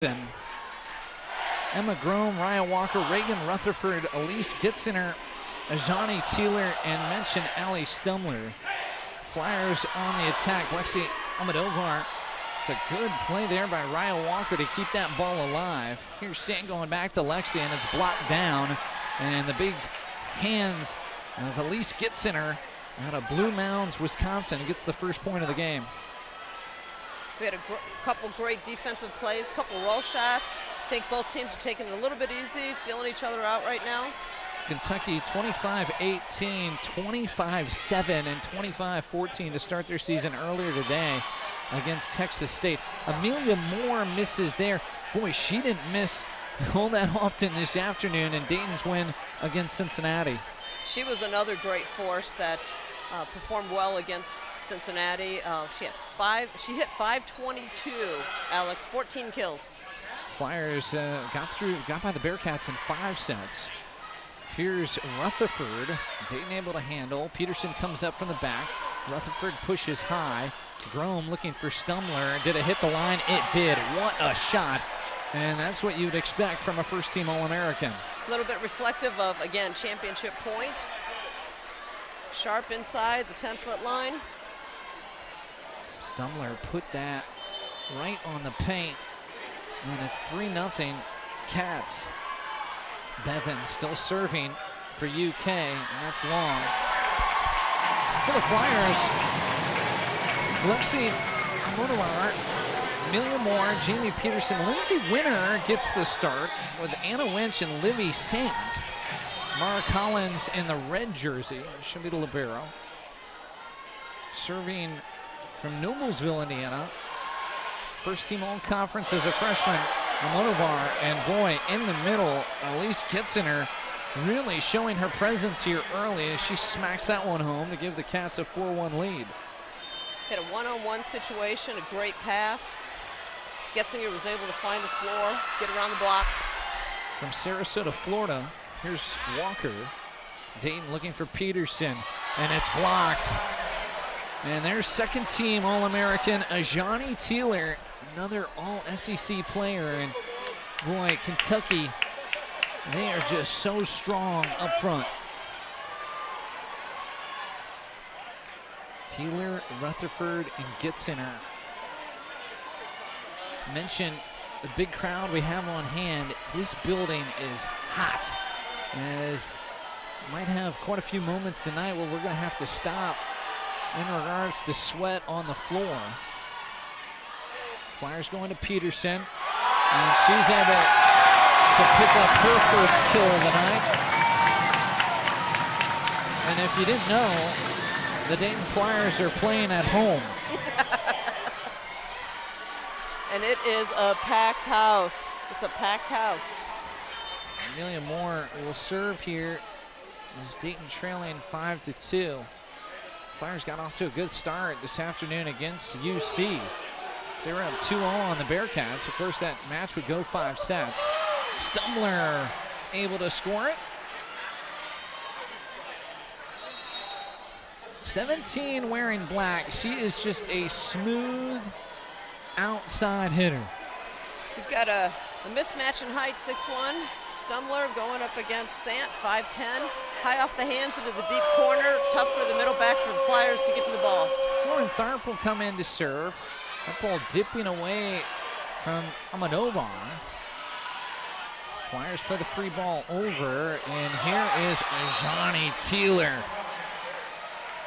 Emma Grome, Raya Walker, Reagan Rutherford, Elise Gitziner, Ajani Teeler, and mention Allie Stumler. Flyers on the attack. Lexi Almodovar. It's a good play there by Raya Walker to keep that ball alive. Here's Sand going back to Lexi, and it's blocked down. And the big hands of Elise Gitziner out of Blue Mounds, Wisconsin, gets the first point of the game. We had a couple great defensive plays, couple roll shots. I think both teams are taking it a little bit easy, feeling each other out right now. Kentucky 25-18, 25-7, and 25-14 to start their season earlier today against Texas State. Amelia Moore misses there. Boy, she didn't miss all that often this afternoon in Dayton's win against Cincinnati. She was another great force that performed well against Cincinnati. She hit 522, Alex, 14 kills. Flyers got by the Bearcats in 5 sets. Here's Rutherford, Dayton able to handle. Peterson comes up from the back. Rutherford pushes high. Grome looking for Stumler. Did it hit the line? It did. What a shot. And that's what you'd expect from a first-team All-American. A little bit reflective of, again, championship point. Sharp inside the 10-foot line. Stumler put that right on the paint. And it's 3-0 Cats. Bevan still serving for UK, and that's long. For the Flyers, Lexi Almodovar, Amelia Moore, Jamie Peterson, Lindsay Winter gets the start with Anna Winch and Livy Sant. Mara Collins in the red jersey, she'll be the libero. Serving from Noblesville, Indiana. First team all-conference as a freshman, Almodovar, and boy, in the middle, Elise Gitziner really showing her presence here early as she smacks that one home to give the Cats a 4-1 lead. Hit a one-on-one situation, a great pass. Gitziner was able to find the floor, get around the block. From Sarasota, Florida, here's Walker. Dayton looking for Peterson, and it's blocked. And there's second team All-American Ajani Teeler, another All-SEC player. And boy, Kentucky, they are just so strong up front. Teeler, Rutherford, and Gitziner. Mention the big crowd we have on hand. This building is hot. As might have quite a few moments tonight where we're going to have to stop in regards to sweat on the floor. Flyers going to Peterson, and she's able to pick up her first kill of the night. And if you didn't know, the Dayton Flyers are playing at home. And it is a packed house. It's a packed house. Amelia Moore will serve here as Dayton trailing 5-2. Flyers got off to a good start this afternoon against UC. So they were up 2-0 on the Bearcats. Of course, that match would go 5 sets. Stumler able to score it. 17 wearing black. She is just a smooth outside hitter. We've got a mismatch in height, 6'1". Stumler going up against Sant, 5'10". High off the hands into the deep corner. Tough for the middle back for the Flyers to get to the ball. Lauren Tharp will come in to serve. That ball dipping away from Almodovar. Flyers play the free ball over, and here is Ajani Teeler.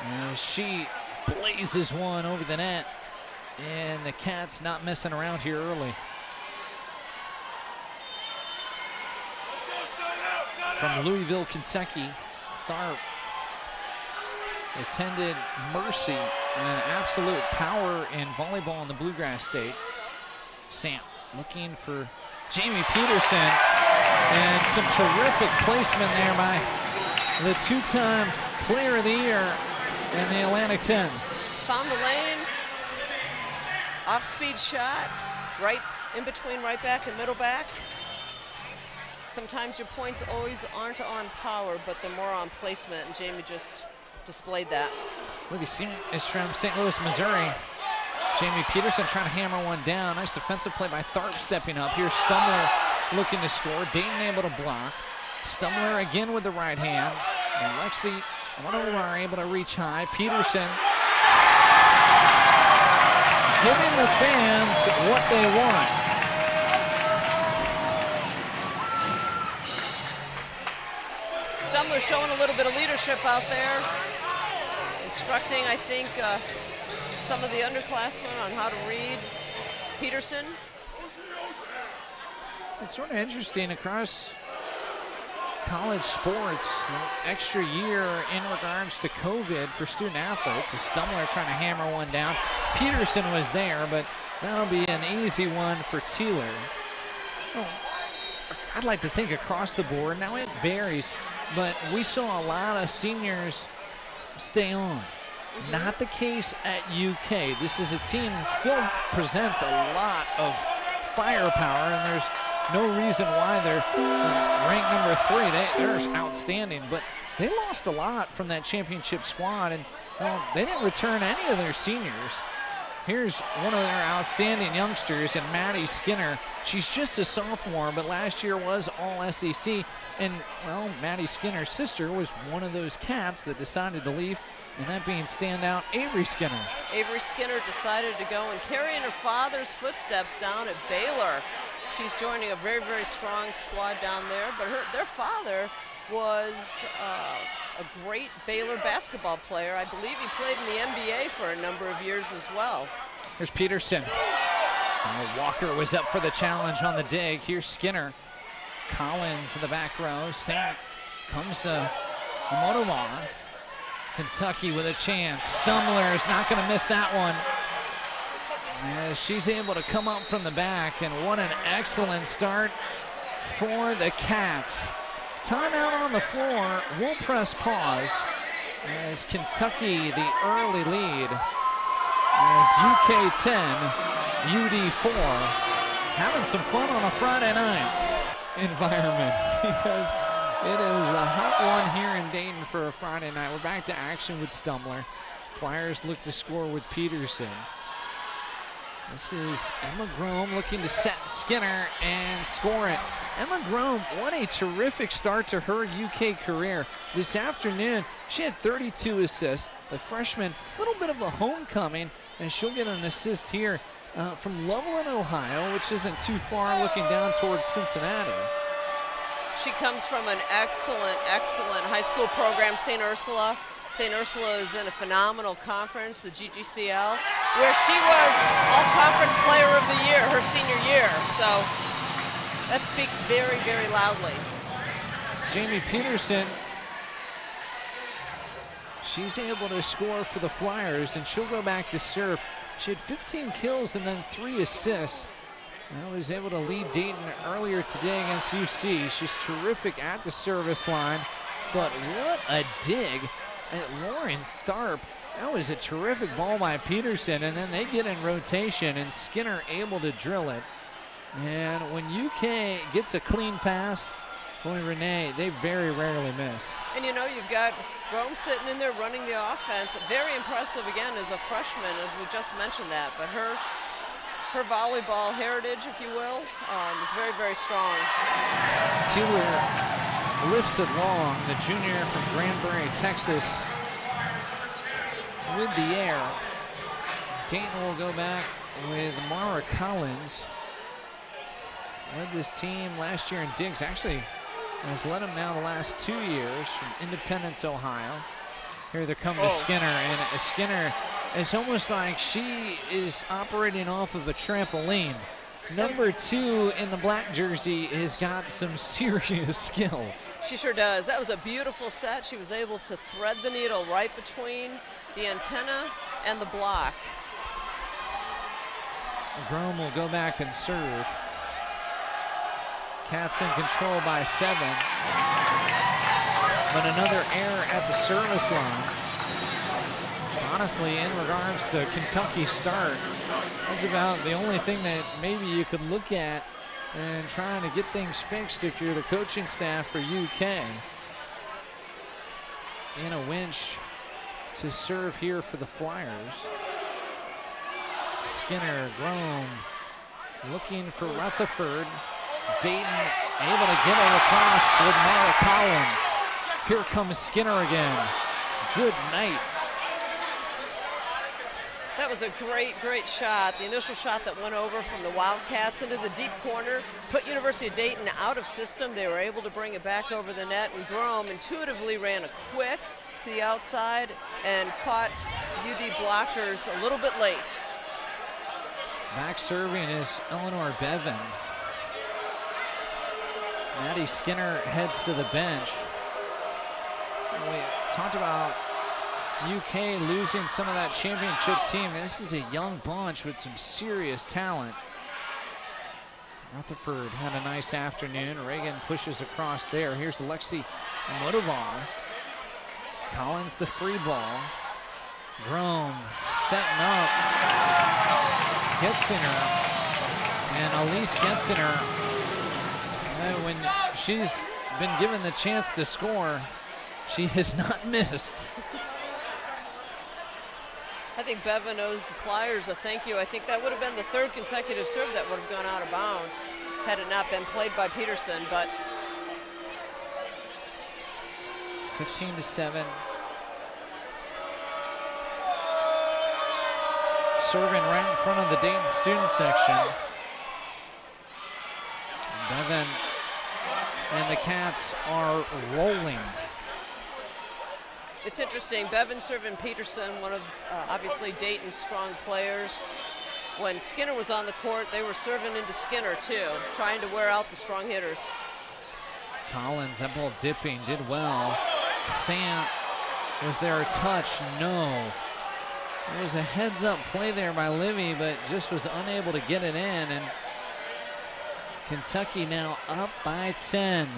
And she blazes one over the net, and the Cats not messing around here early. From Louisville, Kentucky, Tharp attended Mercy, an absolute power in volleyball in the Bluegrass State. Sant looking for Jamie Peterson, and some terrific placement there by the two-time Player of the Year in the Atlantic 10. Found the lane, off-speed shot, right in between right back and middle back. Sometimes your points always aren't on power, but they're more on placement, and Jamie just displayed that. Libby Sant is from St. Louis, Missouri. Jamie Peterson trying to hammer one down. Nice defensive play by Tharp stepping up. Here's Stumler looking to score. Dayton able to block. Stumler again with the right hand. And Lexi are able to reach high. Peterson giving the fans what they want. Stumler showing a little bit of leadership out there. Instructing, I think, some of the underclassmen on how to read Peterson. It's sort of interesting across college sports, extra year in regards to COVID for student athletes. Stumler trying to hammer one down. Peterson was there, but that'll be an easy one for Teeler. Oh, I'd like to think across the board. Now it varies, but we saw a lot of seniors stay on. Not the case at UK. This is a team that still presents a lot of firepower, and there's no reason why they're ranked number 3. They're outstanding, but they lost a lot from that championship squad, and they didn't return any of their seniors. Here's one of their outstanding youngsters, and Maddie Skinner. She's just a sophomore, but last year was all SEC, and, well, Maddie Skinner's sister was one of those cats that decided to leave, and that being standout Avery Skinner. Avery Skinner decided to go and carry in her father's footsteps down at Baylor. She's joining a very, very strong squad down there, but their father was a great Baylor basketball player. I believe he played in the NBA for a number of years as well. Here's Peterson. Walker was up for the challenge on the dig. Here's Skinner. Collins in the back row. Sant comes to Motovar. Kentucky with a chance. Stumler is not going to miss that one. As she's able to come up from the back, and what an excellent start for the Cats. Timeout on the floor. We'll press pause as Kentucky the early lead as UK 10, UD 4 having some fun on a Friday night environment because it is a hot one here in Dayton for a Friday night. We're back to action with Stumler. Flyers look to score with Peterson. This is Emma Grome looking to set Skinner and score it. Emma Grome, what a terrific start to her UK career. This afternoon, she had 32 assists. The freshman, a little bit of a homecoming, and she'll get an assist here from Loveland, Ohio, which isn't too far looking down towards Cincinnati. She comes from an excellent, excellent high school program, St. Ursula. St. Ursula is in a phenomenal conference, the GGCL, where she was All-Conference Player of the Year her senior year. So that speaks very, very loudly. Jamie Peterson, she's able to score for the Flyers, and she'll go back to serve. She had 15 kills and then 3 assists. And was able to lead Dayton earlier today against UC. She's terrific at the service line, but what a dig at Lauren Tharp. That was a terrific ball by Peterson, and then they get in rotation, and Skinner able to drill it. And when UK gets a clean pass, boy, Renee, they very rarely miss. And you know, you've got Rome sitting in there running the offense. Very impressive, again, as a freshman, as we just mentioned that, but her volleyball heritage, if you will, is very, very strong. Teeler lifts it long, the junior from Granbury, Texas, with the air. Dayton will go back with Mara Collins. Led this team last year in digs. Actually, has led them now the last 2 years from Independence, Ohio. Here they come to Skinner, and Skinner, it's almost like she is operating off of a trampoline. Number 2 in the black jersey has got some serious skill. She sure does. That was a beautiful set. She was able to thread the needle right between the antenna and the block. Grome will go back and serve. Cats in control by 7. But another error at the service line. Honestly, in regards to Kentucky's start, that's about the only thing that maybe you could look at and trying to get things fixed if you're the coaching staff for UK. Anna Winch to serve here for the Flyers. Skinner, Grome looking for Rutherford. Dayton able to get it across with Mara Collins. Here comes Skinner again. Good night. That was a great, great shot. The initial shot that went over from the Wildcats into the deep corner put University of Dayton out of system. They were able to bring it back over the net, and Grome intuitively ran a quick to the outside and caught UD blockers a little bit late. Back serving is Eleanor Bevan. Maddie Skinner heads to the bench. We talked about UK losing some of that championship team. This is a young bunch with some serious talent. Rutherford had a nice afternoon. Reagan pushes across there. Here's Alexi Motovar. Collins the free ball. Grome setting up. Getzinger. And Elise Getzinger, when she's been given the chance to score, she has not missed. I think Bevan owes the Flyers a thank you. I think that would have been the third consecutive serve that would have gone out of bounds had it not been played by Peterson, but 15-7. Serving right in front of the Dayton student section. Bevan and the Cats are rolling. It's interesting, Bevan serving Peterson, one of obviously Dayton's strong players. When Skinner was on the court, they were serving into Skinner too, trying to wear out the strong hitters. Collins, that ball dipping, did well. Sant, was there a touch? No. There was a heads-up play there by Livy, but just was unable to get it in, and Kentucky now up by 10.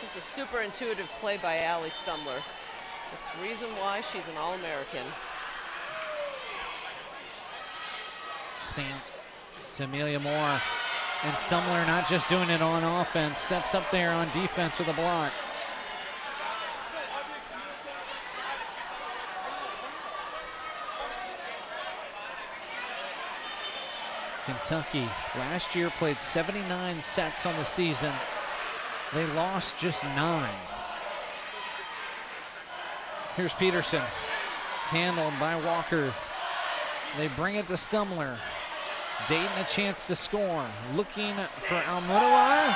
It's a super intuitive play by Allie Stumler. It's the reason why she's an All-American. Sant to Amelia Moore, and Stumler not just doing it on offense, steps up there on defense with a block. Kentucky last year played 79 sets on the season. They lost just 9. Here's Peterson, handled by Walker. They bring it to Stumler. Dayton a chance to score. Looking for Almodovar.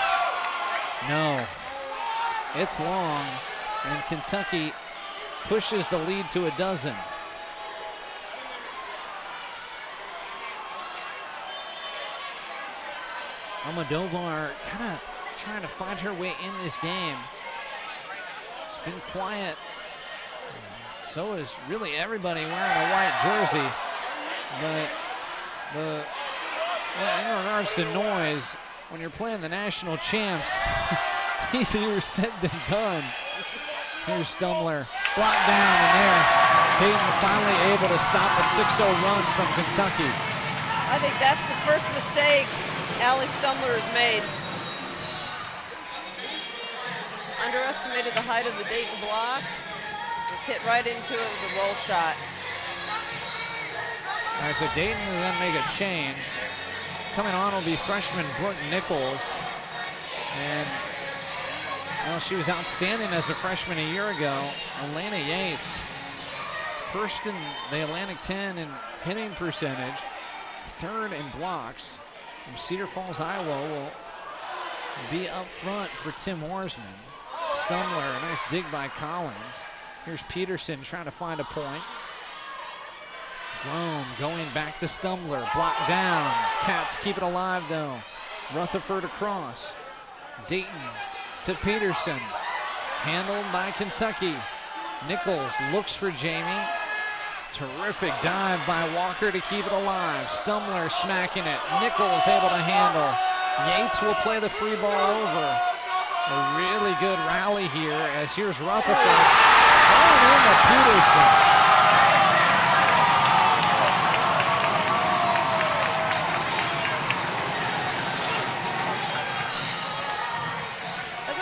No, it's long, and Kentucky pushes the lead to a dozen. Almodovar kind of trying to find her way in this game. It's been quiet. So is really everybody wearing a white jersey. But in regards to noise, when you're playing the national champs, easier said than done. Here's Stumler, blocked down, and there, Dayton finally able to stop a 6-0 run from Kentucky. I think that's the first mistake Allie Stumler has made. Underestimated the height of the Dayton block. Just hit right into it with a roll shot. All right, so Dayton will then make a change. Coming on will be freshman Brooke Nichols. And well, she was outstanding as a freshman a year ago. Elena Yates, first in the Atlantic 10 in hitting percentage, third in blocks. From Cedar Falls, Iowa will be up front for Tim Horsman. Stumler, a nice dig by Collins. Here's Peterson trying to find a point. Grome going back to Stumler, blocked down. Cats keep it alive though. Rutherford across. Dayton to Peterson. Handled by Kentucky. Nichols looks for Jamie. Terrific dive by Walker to keep it alive. Stumler smacking it. Nichols able to handle. Yates will play the free ball over. A really good rally here as here's Rutherford going into Peterson.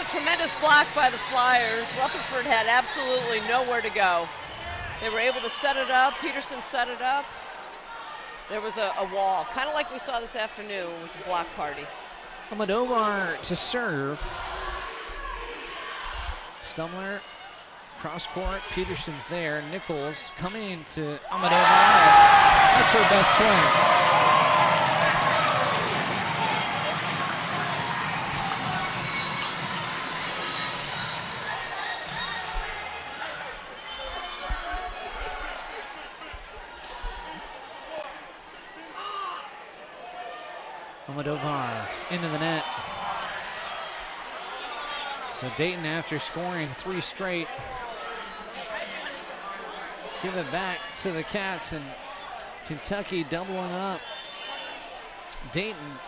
Tremendous block by the Flyers. Rutherford had absolutely nowhere to go. They were able to set it up. Peterson set it up. there was a wall, kind of like we saw this afternoon with the block party. Almodovar to serve. Stumler, cross court, Peterson's there. Nichols coming to Almodovar. That's her best swing. Almodovar into the net. So Dayton, after scoring 3 straight, give it back to the Cats, and Kentucky doubling up. Dayton,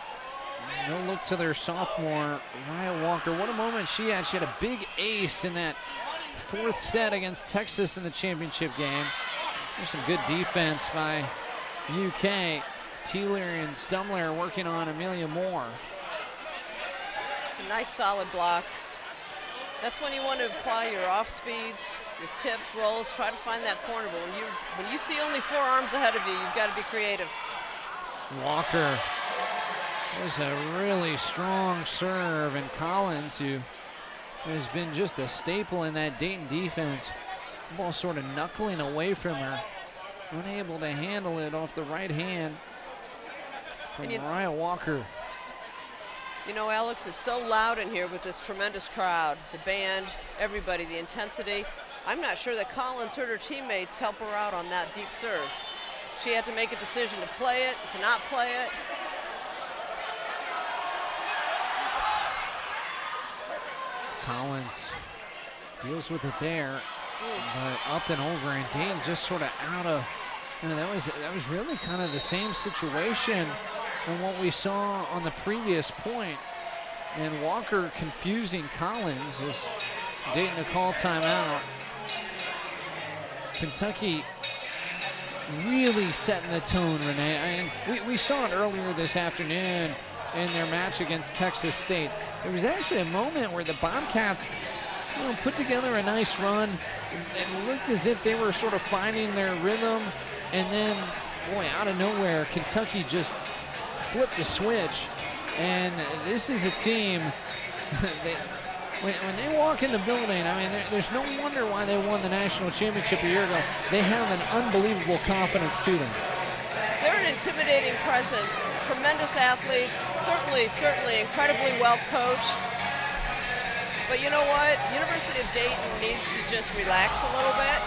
no look to their sophomore, Raya Walker. What a moment she had. She had a big ace in that 4th set against Texas in the championship game. There's some good defense by UK. Teeler and Stumler working on Amelia Moore. A nice solid block. That's when you want to apply your off speeds, your tips, rolls, try to find that corner. But when you see only 4 arms ahead of you, you've got to be creative. Walker was a really strong serve, and Collins, who has been just a staple in that Dayton defense, the ball sort of knuckling away from her, unable to handle it off the right hand from Raya Walker. You know, Alex, it's so loud in here with this tremendous crowd, the band, everybody, the intensity. I'm not sure that Collins heard her teammates help her out on that deep serve. She had to make a decision to play it, to not play it. Collins deals with it there, but up and over, and Dayton just sort of out of, you know, that was really kind of the same situation and what we saw on the previous point. And Walker confusing Collins as Dayton to call timeout. Kentucky really setting the tone, Renee. I mean, we saw it earlier this afternoon in their match against Texas State. There was actually a moment where the Bobcats, you know, put together a nice run and looked as if they were sort of finding their rhythm, and then, boy, out of nowhere, Kentucky just flipped the switch. And this is a team that when they walk in the building, I mean, there's no wonder why they won the national championship a year ago. They have an unbelievable confidence to them. They're an intimidating presence, tremendous athletes, certainly incredibly well coached. But you know what? University of Dayton needs to just relax a little bit.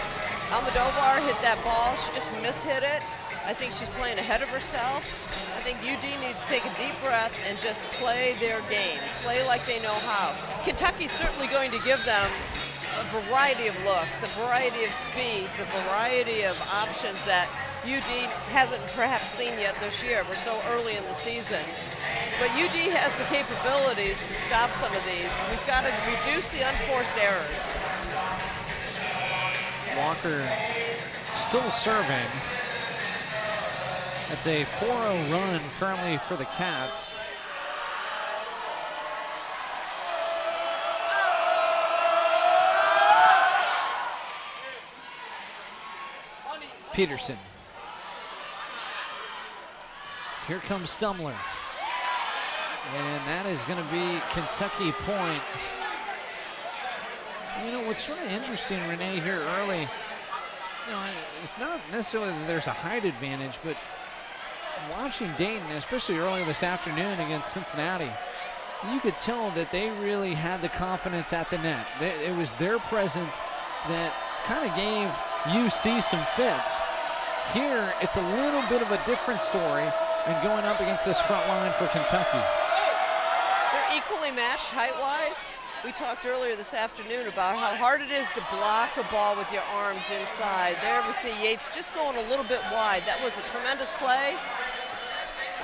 Almodovar hit that ball. She just mishit it. I think she's playing ahead of herself. I think UD needs to take a deep breath and just play their game, play like they know how. Kentucky's certainly going to give them a variety of looks, a variety of speeds, a variety of options that UD hasn't perhaps seen yet this year. We're so early in the season. But UD has the capabilities to stop some of these. We've got to reduce the unforced errors. Walker still serving. That's a 4-0 run currently for the Cats. Peterson. Here comes Stumler. And that is going to be Kentucky point. You know, what's sort of interesting, Renee, here early, you know, it's not necessarily that there's a height advantage, but watching Dayton, especially early this afternoon against Cincinnati, you could tell that they really had the confidence at the net. It was their presence that kind of gave UC some fits. Here, it's a little bit of a different story and going up against this front line for Kentucky. They're equally matched height-wise. We talked earlier this afternoon about how hard it is to block a ball with your arms inside. There we see Yates just going a little bit wide. That was a tremendous play.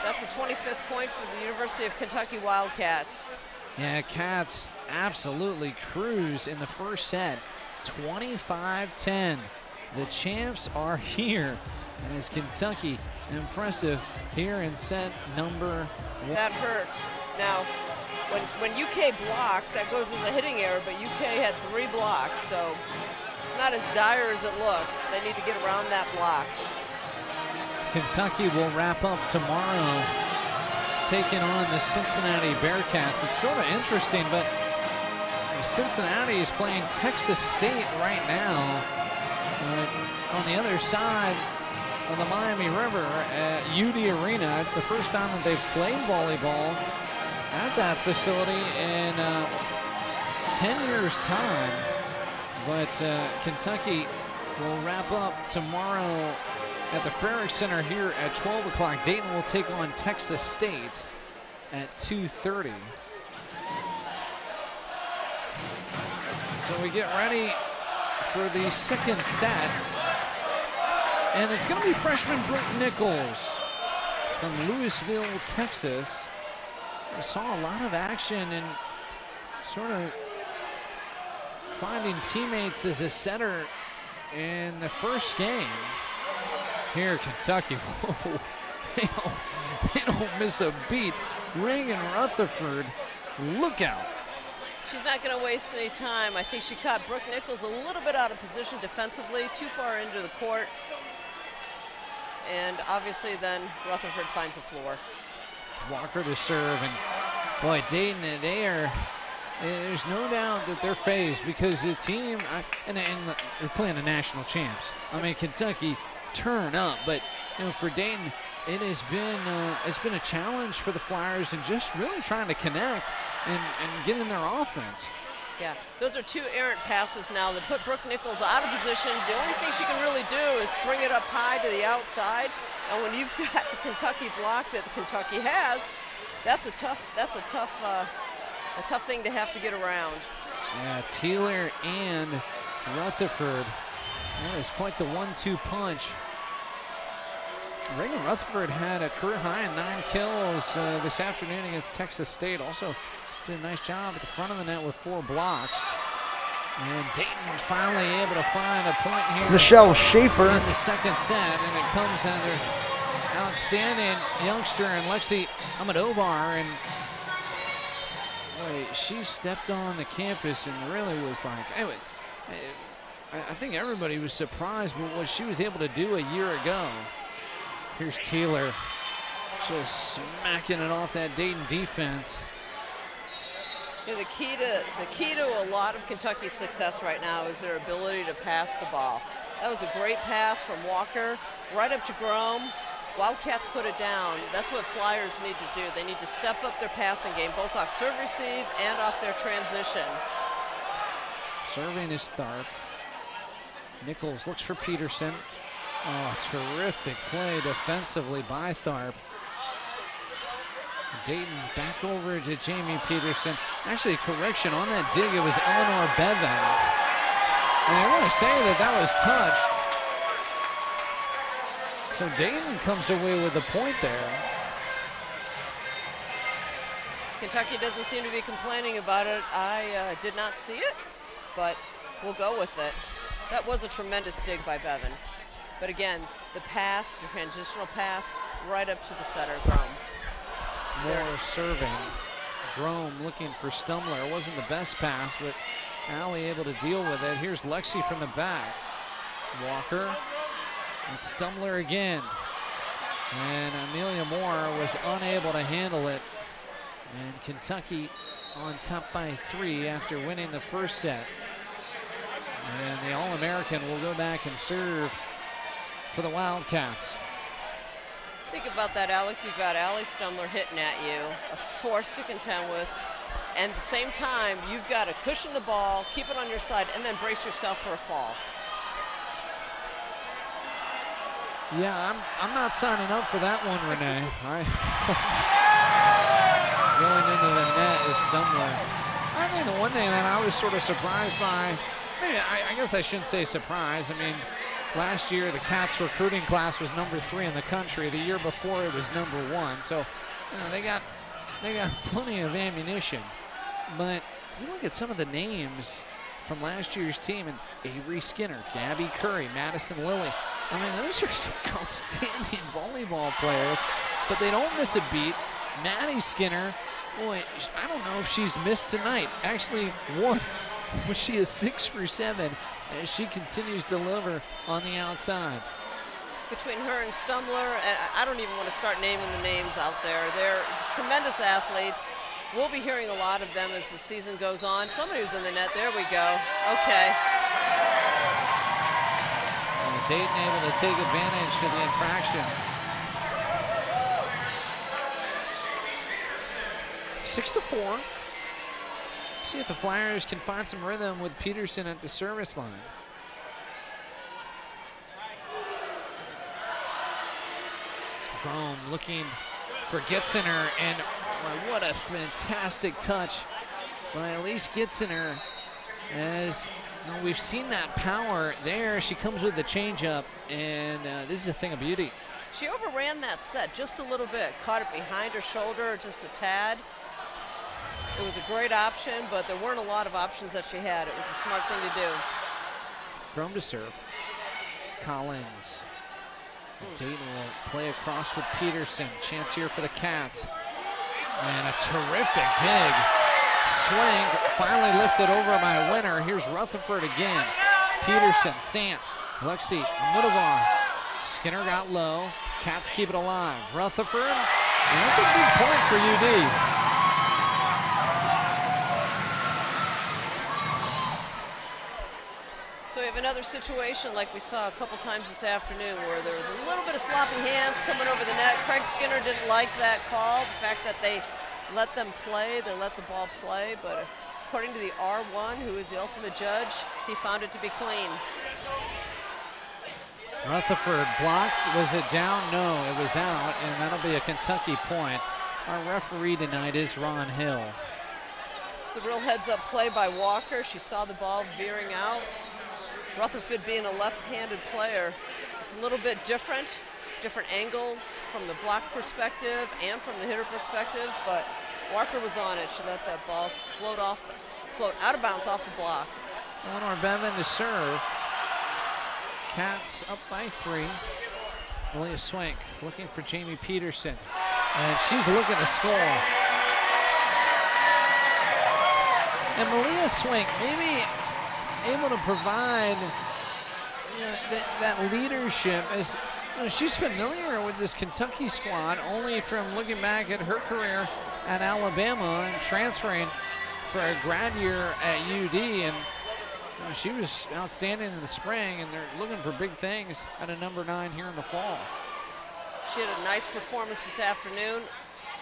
That's the 25th point for the University of Kentucky Wildcats. Yeah, Cats absolutely cruise in the first set, 25-10. The champs are here. And is Kentucky impressive here in set number 1. That hurts. Now, when UK blocks, that goes as a hitting error, but UK had 3 blocks, so it's not as dire as it looks. They need to get around that block. Kentucky will wrap up tomorrow taking on the Cincinnati Bearcats. It's sort of interesting, but Cincinnati is playing Texas State right now. On the other side of the Miami River at UD Arena. It's the first time that they've played volleyball at that facility in 10 years' time. But Kentucky will wrap up tomorrow at the Frerick Center here at 12 o'clock. Dayton will take on Texas State at 2:30. So we get ready for the second set. And it's going to be freshman Brooke Nichols from Louisville, Texas. We saw a lot of action and sort of finding teammates as a setter in the first game. Here, Kentucky, whoa, they don't miss a beat. Reagan Rutherford, look out. She's not going to waste any time. I think she caught Brooke Nichols a little bit out of position defensively, too far into the court. And obviously then Rutherford finds the floor. Walker to serve, and boy, Dayton, there's no doubt that they're phased because the team, and they're playing the national champs. I mean, Kentucky turn up, but for Dayton, it's been a challenge for the Flyers and just really trying to connect and get in their offense. Yeah, those are two errant passes now that put Brooke Nichols out of position. The only thing she can really do is bring it up high to the outside. And when you've got the Kentucky block that Kentucky has, that's a tough thing to have to get around. Yeah, Teeler and Rutherford. That is quite the 1-2 punch. Reagan Rutherford had a career high in 9 kills this afternoon against Texas State. Also did a nice job at the front of the net with 4 blocks. And Dayton finally able to find a point here. Michelle Schaefer in the second set, and it comes under outstanding youngster and Lexi Amadovar. And boy, she stepped on the campus and really was like, anyway, I think everybody was surprised with what she was able to do a year ago. Here's Teeler just smacking it off that Dayton defense. Yeah, the key to a lot of Kentucky's success right now is their ability to pass the ball. That was a great pass from Walker right up to Grome. Wildcats put it down. That's what Flyers need to do. They need to step up their passing game, both off serve receive and off their transition. Serving is Tharp. Nichols looks for Peterson. Oh, terrific play defensively by Tharp. Dayton back over to Jamie Peterson. Actually, correction on that dig, it was Eleanor Bevan. And I want to say that was touched. So Dayton comes away with a point there. Kentucky doesn't seem to be complaining about it. I did not see it, but we'll go with it. That was a tremendous dig by Bevan. But again, the pass, the transitional pass, right up to the setter, Grome. More serving. Grome looking for Stumler. It wasn't the best pass, but Allie able to deal with it. Here's Lexi from the back. Walker and Stumler again. And Amelia Moore was unable to handle it. And Kentucky on top by 3 after winning the first set. And the All-American will go back and serve for the Wildcats. Think about that, Alex. You've got Allie Stumler hitting at you, a force to contend with, and at the same time, you've got to cushion the ball, keep it on your side, and then brace yourself for a fall. Yeah, I'm not signing up for that one, Renee. Going into the net is Stumler. I mean, the one thing that I was sort of surprised by, I guess I shouldn't say surprised. I mean, last year the Cats recruiting class was number 3 in the country. The year before it was number 1. So they got plenty of ammunition. But you look at some of the names from last year's team, and Avery Skinner, Gabby Curry, Madison Lilly. I mean, those are some outstanding volleyball players, but they don't miss a beat. Maddie Skinner, boy, I don't know if she's missed tonight. Actually, once, but she is 6 for 7 as she continues to deliver on the outside. between her and Stumler, and I don't even want to start naming the names out there. They're tremendous athletes. We'll be hearing a lot of them as the season goes on. Somebody was in the net. There we go. Okay. And Dayton able to take advantage of the infraction. 6-4. See if the Flyers can find some rhythm with Peterson at the service line. Grom looking for Gitzener, and what a fantastic touch by Elise Gitzener. As we've seen that power there, she comes with the changeup, and this is a thing of beauty. She overran that set just a little bit, caught it behind her shoulder just a tad. It was a great option, but there weren't a lot of options that she had. It was a smart thing to do. Grom to serve. Collins. Dayton will play across with Peterson. Chance here for the Cats. And a terrific dig. Swing, finally lifted over by Winter. Here's Rutherford again. Peterson, Sant, Lexi, Mudovar. Skinner got low. Cats keep it alive. Rutherford, and that's a big point for UD. So we have another situation like we saw a couple times this afternoon where there was a little bit of sloppy hands coming over the net. Craig Skinner didn't like that call, the fact that they let them play, they let the ball play, but according to the R1, who is the ultimate judge, he found it to be clean. Rutherford blocked. Was it down? No, it was out, and that'll be a Kentucky point. Our referee tonight is Ron Hill. It's a real heads-up play by Walker. She saw the ball veering out. Rutherford being a left-handed player, it's a little bit different angles from the block perspective and from the hitter perspective, but Walker was on it. She let that ball float out of bounds off the block. Eleanor Bevan to serve. Cats up by 3. Malia Swank looking for Jamie Peterson, and she's looking to score. And Malia Swank maybe able to provide that leadership, as she's familiar with this Kentucky squad only from looking back at her career at Alabama and transferring for a grad year at UD, and she was outstanding in the spring, and they're looking for big things at a number 9 here in the fall. She had a nice performance this afternoon.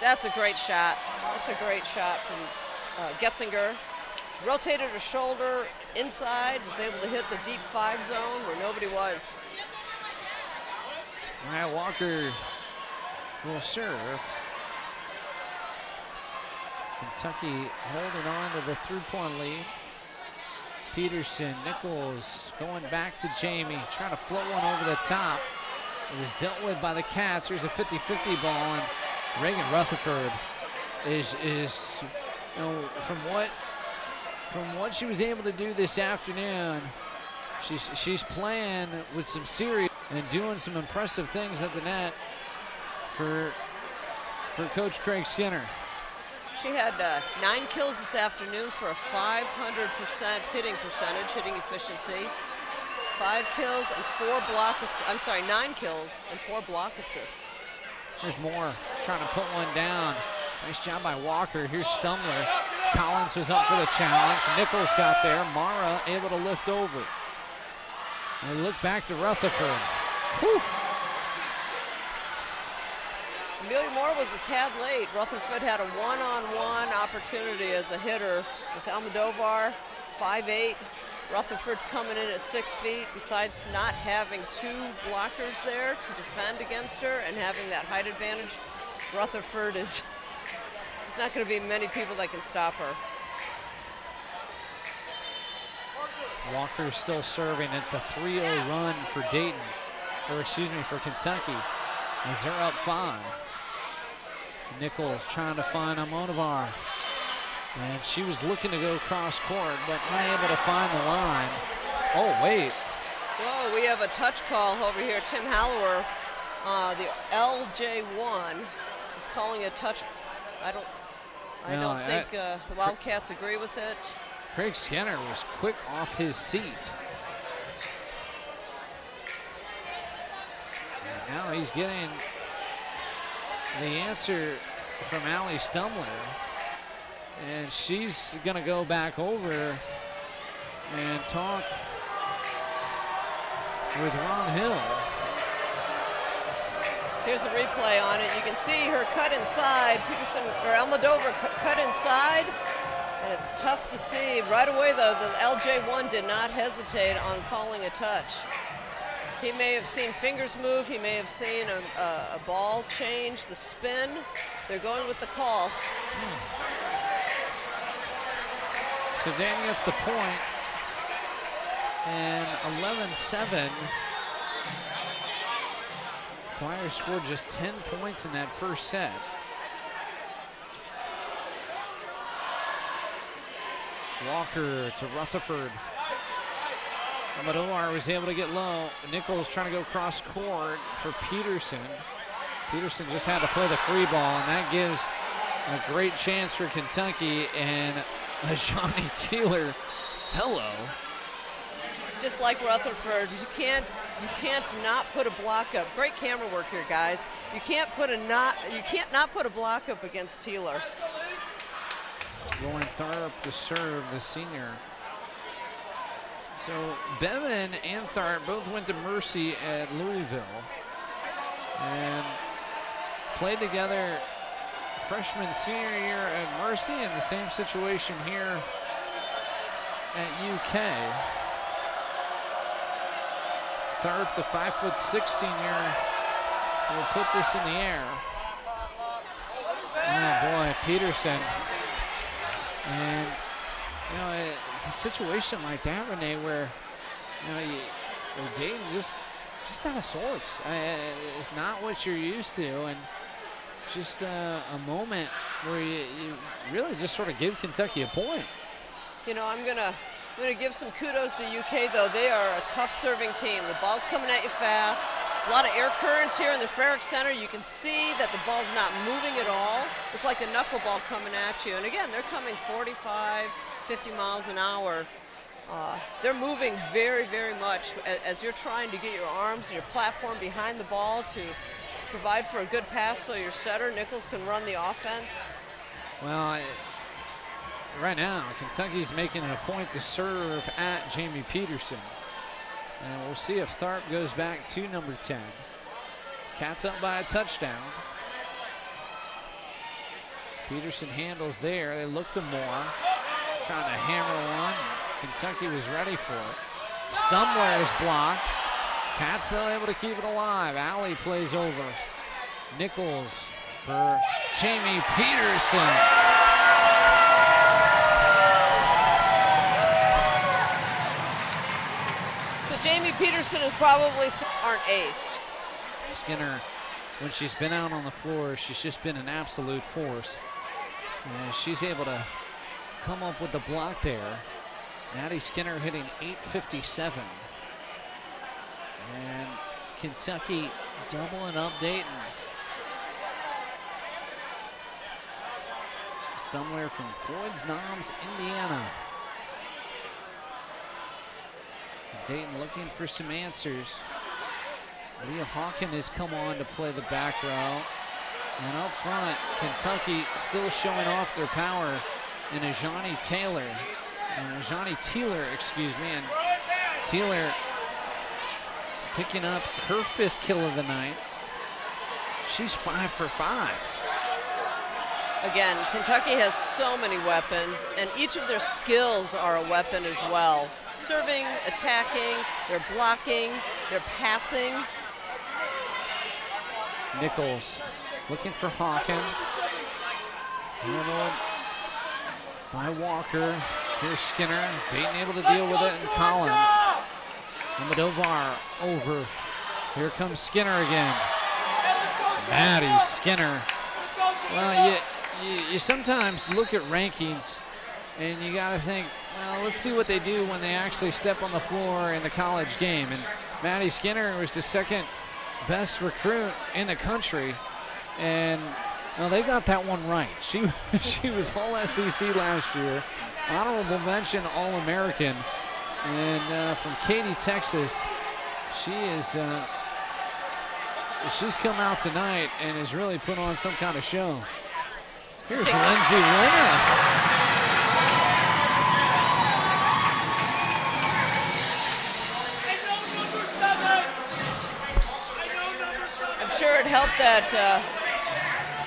That's a great shot. That's a great shot from Getzinger. Rotated her shoulder inside, was able to hit the deep 5 zone where nobody was. Mariah Walker will serve. Kentucky holding on to the 3-point lead. Peterson, Nichols going back to Jamie, trying to float one over the top. It was dealt with by the Cats. Here's a 50-50 ball, and Reagan Rutherford is from what she was able to do this afternoon, she's playing with some serious and doing some impressive things at the net for Coach Craig Skinner. She had 9 kills this afternoon for a 500% hitting percentage, hitting efficiency. 5 kills and 4 block assists. 9 kills and 4 block assists. There's more, trying to put one down. Nice job by Walker. Here's Stumler. Collins was up for the challenge. Nichols got there. Mara able to lift over. And look back to Rutherford. Whew. Amelia Moore was a tad late. Rutherford had a one-on-one opportunity as a hitter with Almodovar, 5'8". Rutherford's coming in at 6 feet. Besides not having 2 blockers there to defend against her and having that height advantage, Rutherford is... There's not going to be many people that can stop her. Walker still serving. It's a 3-0 run for Dayton, for Kentucky, as they're up 5. Nichols trying to find Almodovar, and she was looking to go cross court, but unable to find the line. Oh, wait. Whoa, we have a touch call over here. Tim Hallower, the LJ1, is calling a touch. I don't think the Wildcats agree with it. Craig Skinner was quick off his seat. Now he's getting the answer from Allie Stumler. And she's going to go back over and talk with Ron Hill. Here's a replay on it. You can see her cut inside. Peterson or Almodovar cut inside, and it's tough to see. Right away, though, the LJ1 did not hesitate on calling a touch. He may have seen fingers move. He may have seen a ball change, the spin. They're going with the call. So Dan gets the point, and 11-7. Flyers scored just 10 points in that first set. Walker to Rutherford. Almodovar was able to get low. Nichols trying to go cross court for Peterson. Peterson just had to play the free ball, and that gives a great chance for Kentucky. And Johnny Taylor, hello. Just like Rutherford, you can't not put a block up. Great camera work here, guys. You can't not put a block up against Taylor. Lauren Tharp to serve, the senior. So Bevan and Tharp both went to Mercy at Louisville and played together freshman senior year at Mercy, in the same situation here at UK. Tharp, the 5'6" senior, will put this in the air. Oh boy, Peterson. And you know, it's a situation like that, Renee, where Dayton just out of sorts. It's not what you're used to, and just a moment where you really just sort of give Kentucky a point. You know, I'm gonna give some kudos to UK, though. They are a tough serving team. The ball's coming at you fast. A lot of air currents here in the Frerick Center. You can see that the ball's not moving at all. It's like a knuckleball coming at you. And again, they're coming 45, 50 miles an hour. They're moving very, very much as you're trying to get your arms and your platform behind the ball to provide for a good pass so your setter, Nichols, can run the offense. Well, right now, Kentucky's making it a point to serve at Jamie Peterson. And we'll see if Tharp goes back to number 10. Cats up by a touchdown. Peterson handles there. They look to Moore, trying to hammer one. Kentucky was ready for it. Stumler is blocked. Cats still able to keep it alive. Alley plays over. Nichols for Jamie Peterson. Jamie Peterson is probably aren't aced. Skinner, when she's been out on the floor, she's just been an absolute force. And she's able to come up with the block there. Maddie Skinner hitting .857. And Kentucky doubling up Dayton. Stumler from Floyd's Knobs, Indiana. Dayton looking for some answers. Leah Hawken has come on to play the back row. And up front, Kentucky still showing off their power in Ajani Taylor. And Ajani Taylor, excuse me. And Taylor picking up her 5th kill of the night. She's 5 for 5. Again, Kentucky has so many weapons, and each of their skills are a weapon as well. Serving, attacking, they're blocking, they're passing. Nichols looking for Hawken. Handled by Walker. Here's Skinner. Dayton able to deal with it, and Collins. Almodovar over. Here comes Skinner again. Maddie Skinner. Well, you sometimes look at rankings and you got to think, well, let's see what they do when they actually step on the floor in the college game. And Maddie Skinner was the 2nd best recruit in the country. And well, they got that one right. She was all SEC last year. Honorable mention All-American. And from Katy, Texas, she is she's come out tonight and has really put on some kind of show. Here's Lindsay Winner. I'm sure it helped that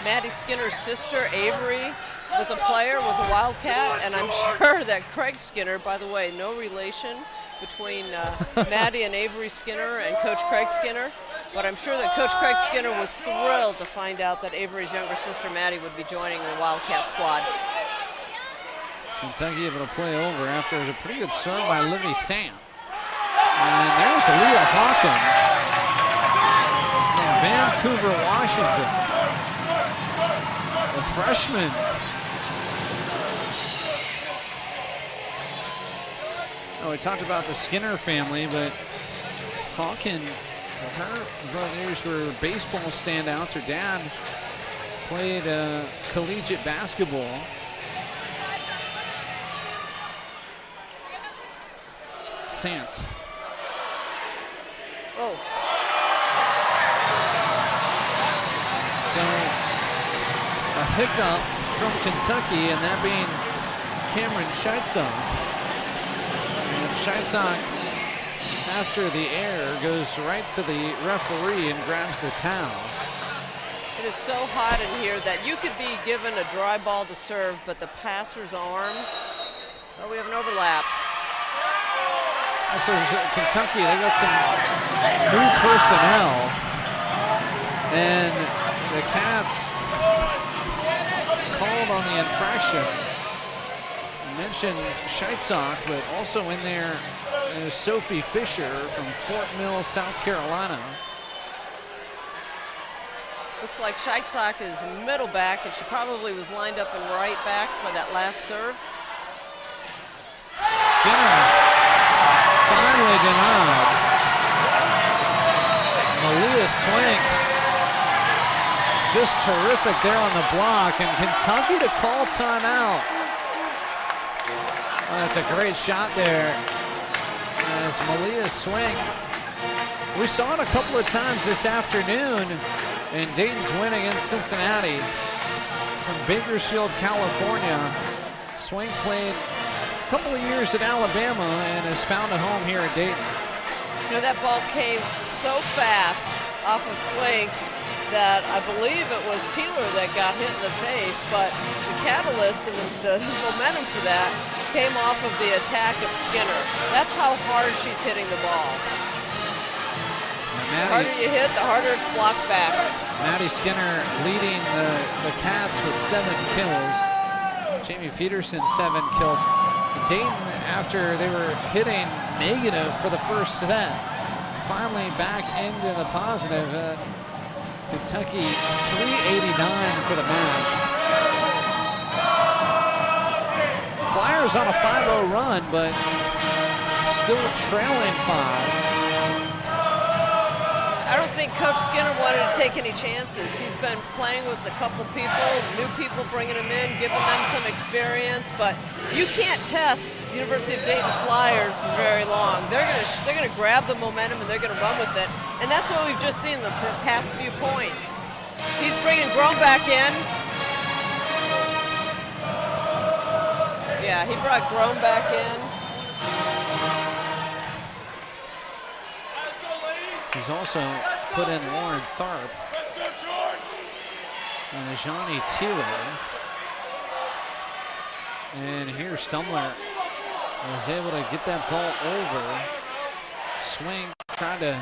Maddie Skinner's sister, Avery, was a player, was a Wildcat, and I'm sure that Craig Skinner, by the way, no relation between Maddie and Avery Skinner and Coach Craig Skinner, but I'm sure that Coach Craig Skinner was thrilled to find out that Avery's younger sister, Maddie, would be joining the Wildcat squad. Kentucky able to play over after it was a pretty good serve by Livy Sant. And there's Leah Hawken from Vancouver, Washington. A freshman. Oh, we talked about the Skinner family, but Hawken, her brothers were baseball standouts. Her dad played collegiate basketball. Sant. Oh. So a hiccup from Kentucky, and that being Cameron Scheitzock. And Scheitzock, after the error, goes right to the referee and grabs the towel. It is so hot in here that you could be given a dry ball to serve, but the passer's arms, oh, we have an overlap. Also, Kentucky, they got some new personnel, and the Cats called on the infraction. I mentioned Scheitzock, but also in there is Sophie Fisher from Fort Mill, South Carolina. Looks like Scheitzock is middle back, and she probably was lined up in right back for that last serve. Skinner finally denied. Malia Swink just terrific there on the block, and Kentucky to call timeout. Oh, that's a great shot there as Malia Swink. We saw it a couple of times this afternoon in Dayton's win against Cincinnati from Bakersfield, California. Swink played a couple of years at Alabama and has found a home here at Dayton. You know, that ball came so fast off of Swink that I believe it was Teeler that got hit in the face, but the catalyst and the momentum for that came off of the attack of Skinner. That's how hard she's hitting the ball. The harder you hit, the harder it's blocked back. Maddie Skinner leading the Cats with 7 kills. Jamie Peterson 7 kills. Dayton, after they were hitting negative for the first set, finally back into the positive. Kentucky 389 for the match. Flyers on a 5-0 run, but still trailing 5. I don't think Coach Skinner wanted to take any chances. He's been playing with a couple people, new people bringing them in, giving them some experience, but you can't test the University of Dayton Flyers for very long. They're gonna grab the momentum and they're gonna run with it, and that's what we've just seen the past few points. He's bringing Groom back in. Yeah, he brought Groom back in. He's also put in Lauren Tharp and Johnny Teeler. And here Stumler was able to get that ball over. Swing, tried to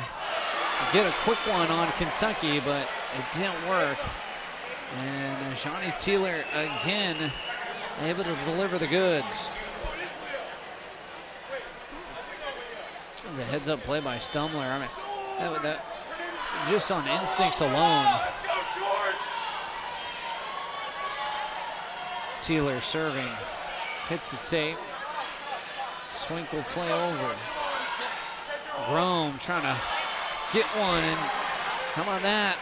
get a quick one on Kentucky, but it didn't work. And Johnny Teeler again able to deliver the goods. That was a heads-up play by Stumler. I mean, that just on instincts alone. Teeler serving, hits the tape. Swink will play over. Rome trying to get one, and how about that?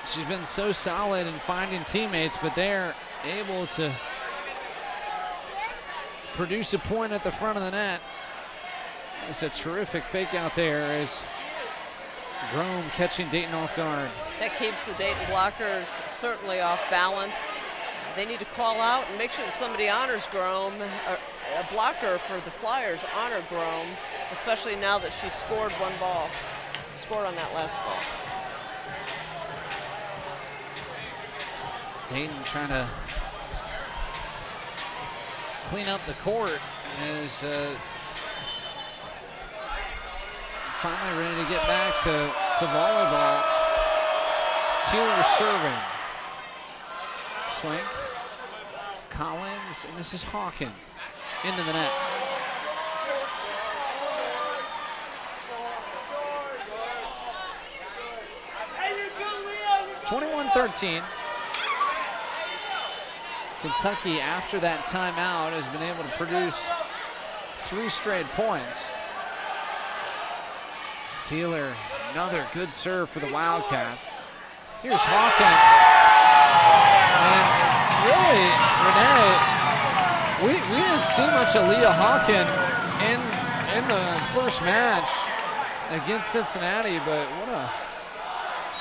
She's been so solid in finding teammates, but they're able to produce a point at the front of the net. It's a terrific fake out there as Rome catching Dayton off guard. That keeps the Dayton blockers certainly off balance. They need to call out and make sure that somebody honors Grome, a blocker for the Flyers honor Grome, especially now that she scored one ball, scored on that last ball. Dayton trying to clean up the court is finally ready to get back to volleyball. Teeler serving. Swing. Collins, and this is Hawken into the net. (21-13). Kentucky, after that timeout, has been able to produce 3 straight points. Teeler, another good serve for the Wildcats. Here's Hawken. And really, Renee, we didn't see much of Leah Hawken in the first match against Cincinnati, but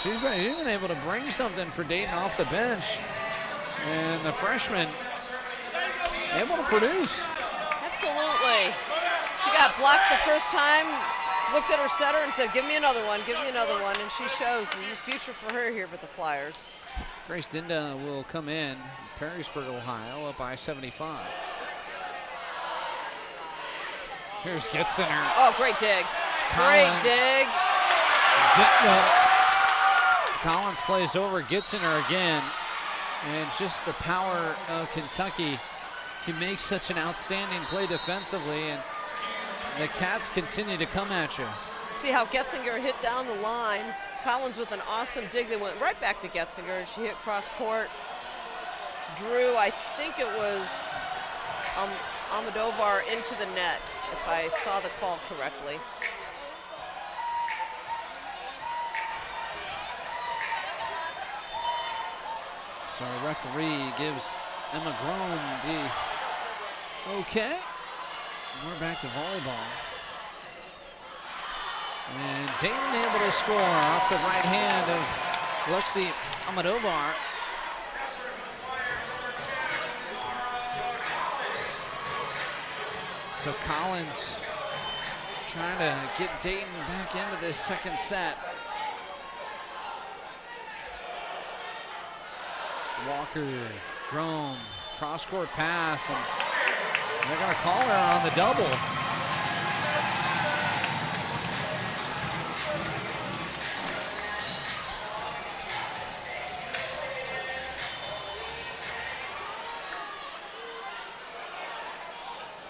she's been able to bring something for Dayton off the bench. And the freshman able to produce. Absolutely. She got blocked the first time, looked at her setter and said, give me another one, and she shows there's a future for her here with the Flyers. Grace Dinda will come in, Perrysburg, Ohio, up by 75. Here's Gitzener. Oh, great dig. Collins. Great dig. Collins plays over Gitzener again. And just the power of Kentucky. He makes such an outstanding play defensively, and the Cats continue to come at you. See how Getzinger hit down the line. Collins with an awesome dig that went right back to Getzinger, and she hit cross court. Drew, I think it was Almodovar into the net, if I saw the call correctly. So our referee gives Emma Grome the okay. We're back to volleyball. And Dayton able to score off the right hand of Lexi Almodovar. So Collins trying to get Dayton back into this second set. Walker, Grome, cross-court pass, and they're going to call her on the double.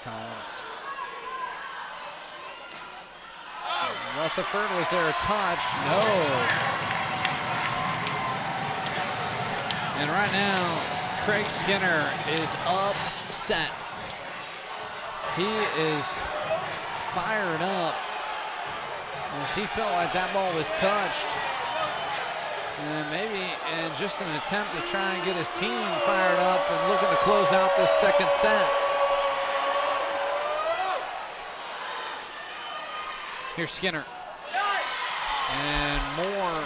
Collins. Rutherford, was there a touch? No. And right now, Craig Skinner is upset. He is fired up as he felt like that ball was touched. And maybe in just an attempt to try and get his team fired up and looking to close out this second set. Here's Skinner. And more.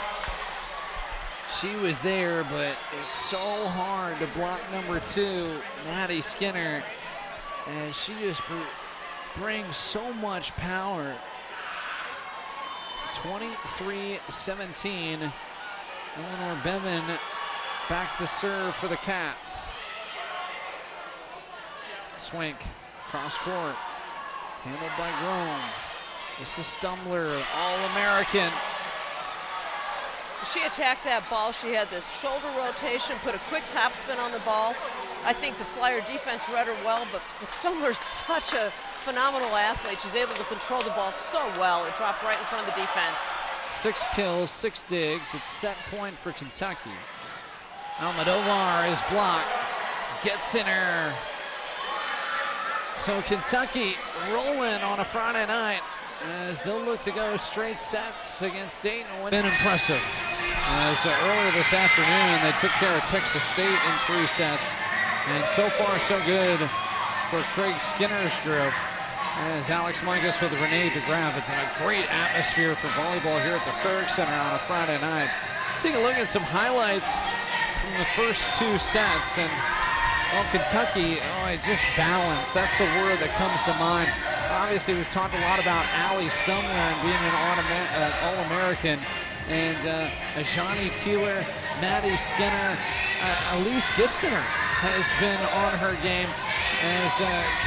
She was there, but it's so hard to block number 2, Maddie Skinner, and she just brings so much power. 23-17. Eleanor Bevan back to serve for the Cats. Swink, cross court, handled by Grome. This is Stumbler, All-American. She attacked that ball. She had this shoulder rotation, put a quick topspin on the ball. I think the Flyer defense read her well, but Stumbler's such a phenomenal athlete. She's able to control the ball so well. It dropped right in front of the defense. 6 kills, 6 digs. It's set point for Kentucky. Almodovar is blocked. Gets in her. So Kentucky rolling on a Friday night as they'll look to go straight sets against Dayton. Been impressive. As earlier this afternoon, they took care of Texas State in 3 sets. And so far, so good for Craig Skinner's group. As Alex Mingus with Renee DeGraff. It's a great atmosphere for volleyball here at the Ferrick Center on a Friday night. take a look at some highlights from the first 2 sets. And, well, Kentucky, just balance. That's the word that comes to mind. Obviously, we've talked a lot about Allie Stumler and being an All-American. And Ajani Teeler, Maddie Skinner, Elise Gitziner has been on her game as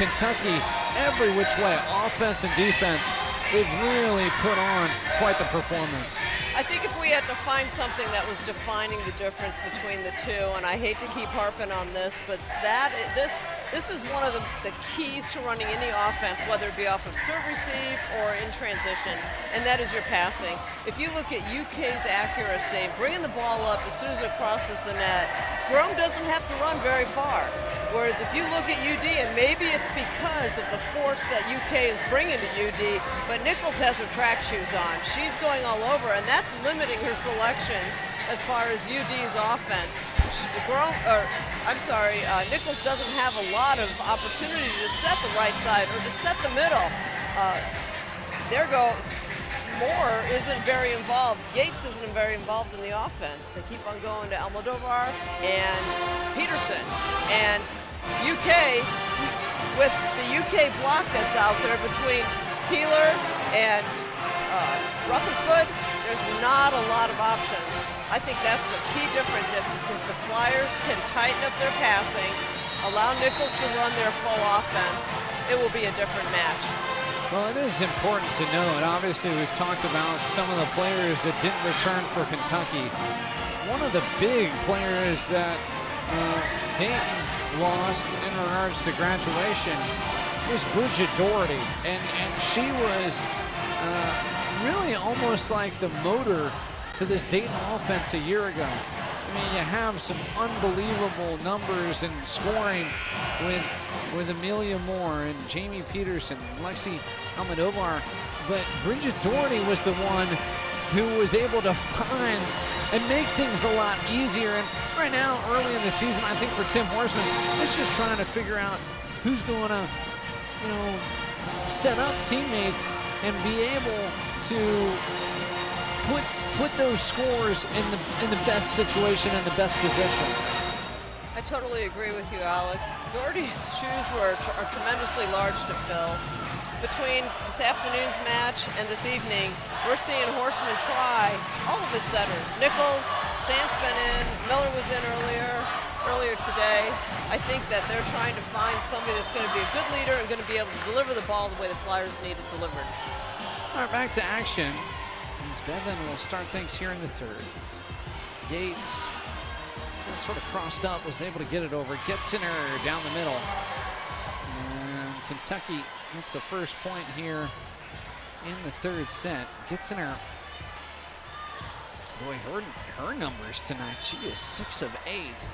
Kentucky, every which way, offense and defense, they've really put on quite the performance. I think if we had to find something that was defining the difference between the two, and I hate to keep harping on this, but this is one of the keys to running any offense, whether it be off of serve receive or in transition, and that is your passing. If you look at UK's accuracy, bringing the ball up as soon as it crosses the net, Rome doesn't have to run very far. Whereas if you look at UD, and maybe it's because of the force that UK is bringing to UD, but Nichols has her track shoes on. She's going all over, and that's limiting her selections as far as UD's offense. Nichols doesn't have a lot of opportunity to set the right side or to set the middle. Moore isn't very involved. Yates isn't very involved in the offense. They keep on going to Almodovar and Peterson. And UK, with the UK block that's out there between Teeler and Rutherford, there's not a lot of options. I think that's the key difference. If the Flyers can tighten up their passing, allow Nichols to run their full offense, it will be a different match. Well, it is important to note, obviously we've talked about some of the players that didn't return for Kentucky. One of the big players that Dayton lost in regards to graduation was Bridget Doherty, and she was really almost like the motor to this Dayton offense a year ago. I mean, you have some unbelievable numbers in scoring with Amelia Moore and Jamie Peterson, Lexi Almodovar, but Bridget Doherty was the one who was able to find and make things a lot easier. And right now, early in the season, I think for Tim Horseman, it's just trying to figure out who's going to, set up teammates and be able to put those scores in the best situation and the best position. I totally agree with you, Alex. Doherty's shoes are tremendously large to fill. Between this afternoon's match and this evening, we're seeing Horseman try all of his setters. Nichols, Sant's been in, Miller was in earlier today. I think that they're trying to find somebody that's going to be a good leader and going to be able to deliver the ball the way the Flyers need it delivered. All right, back to action. As Bevan will start things here in the third. Yates sort of crossed up, was able to get it over. Gitziner down the middle. And Kentucky gets the first point here in the third set. Gitziner, boy, her numbers tonight. She is 6 of 8.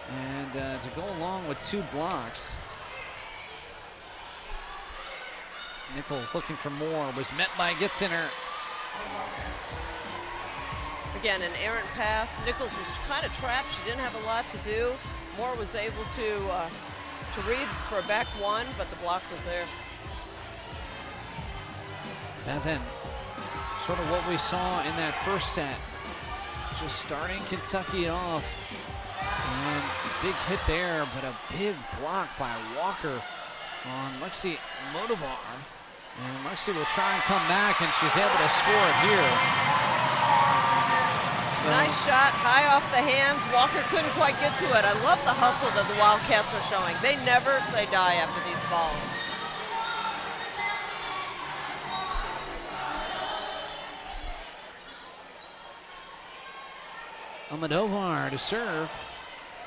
And to go along with 2 blocks. Nichols looking for more, was met by Gitziner. Again, an errant pass. Nichols was kind of trapped. She didn't have a lot to do. Moore was able to read for a back one, but the block was there. Bevan, sort of what we saw in that first set. Just starting Kentucky off. And big hit there, but a big block by Walker on Lexi Modovar. And Lexi will try and come back, and she's able to score it here. Nice shot, high off the hands. Walker couldn't quite get to it. I love the hustle that the Wildcats are showing. They never say die after these balls. Almodovar to serve.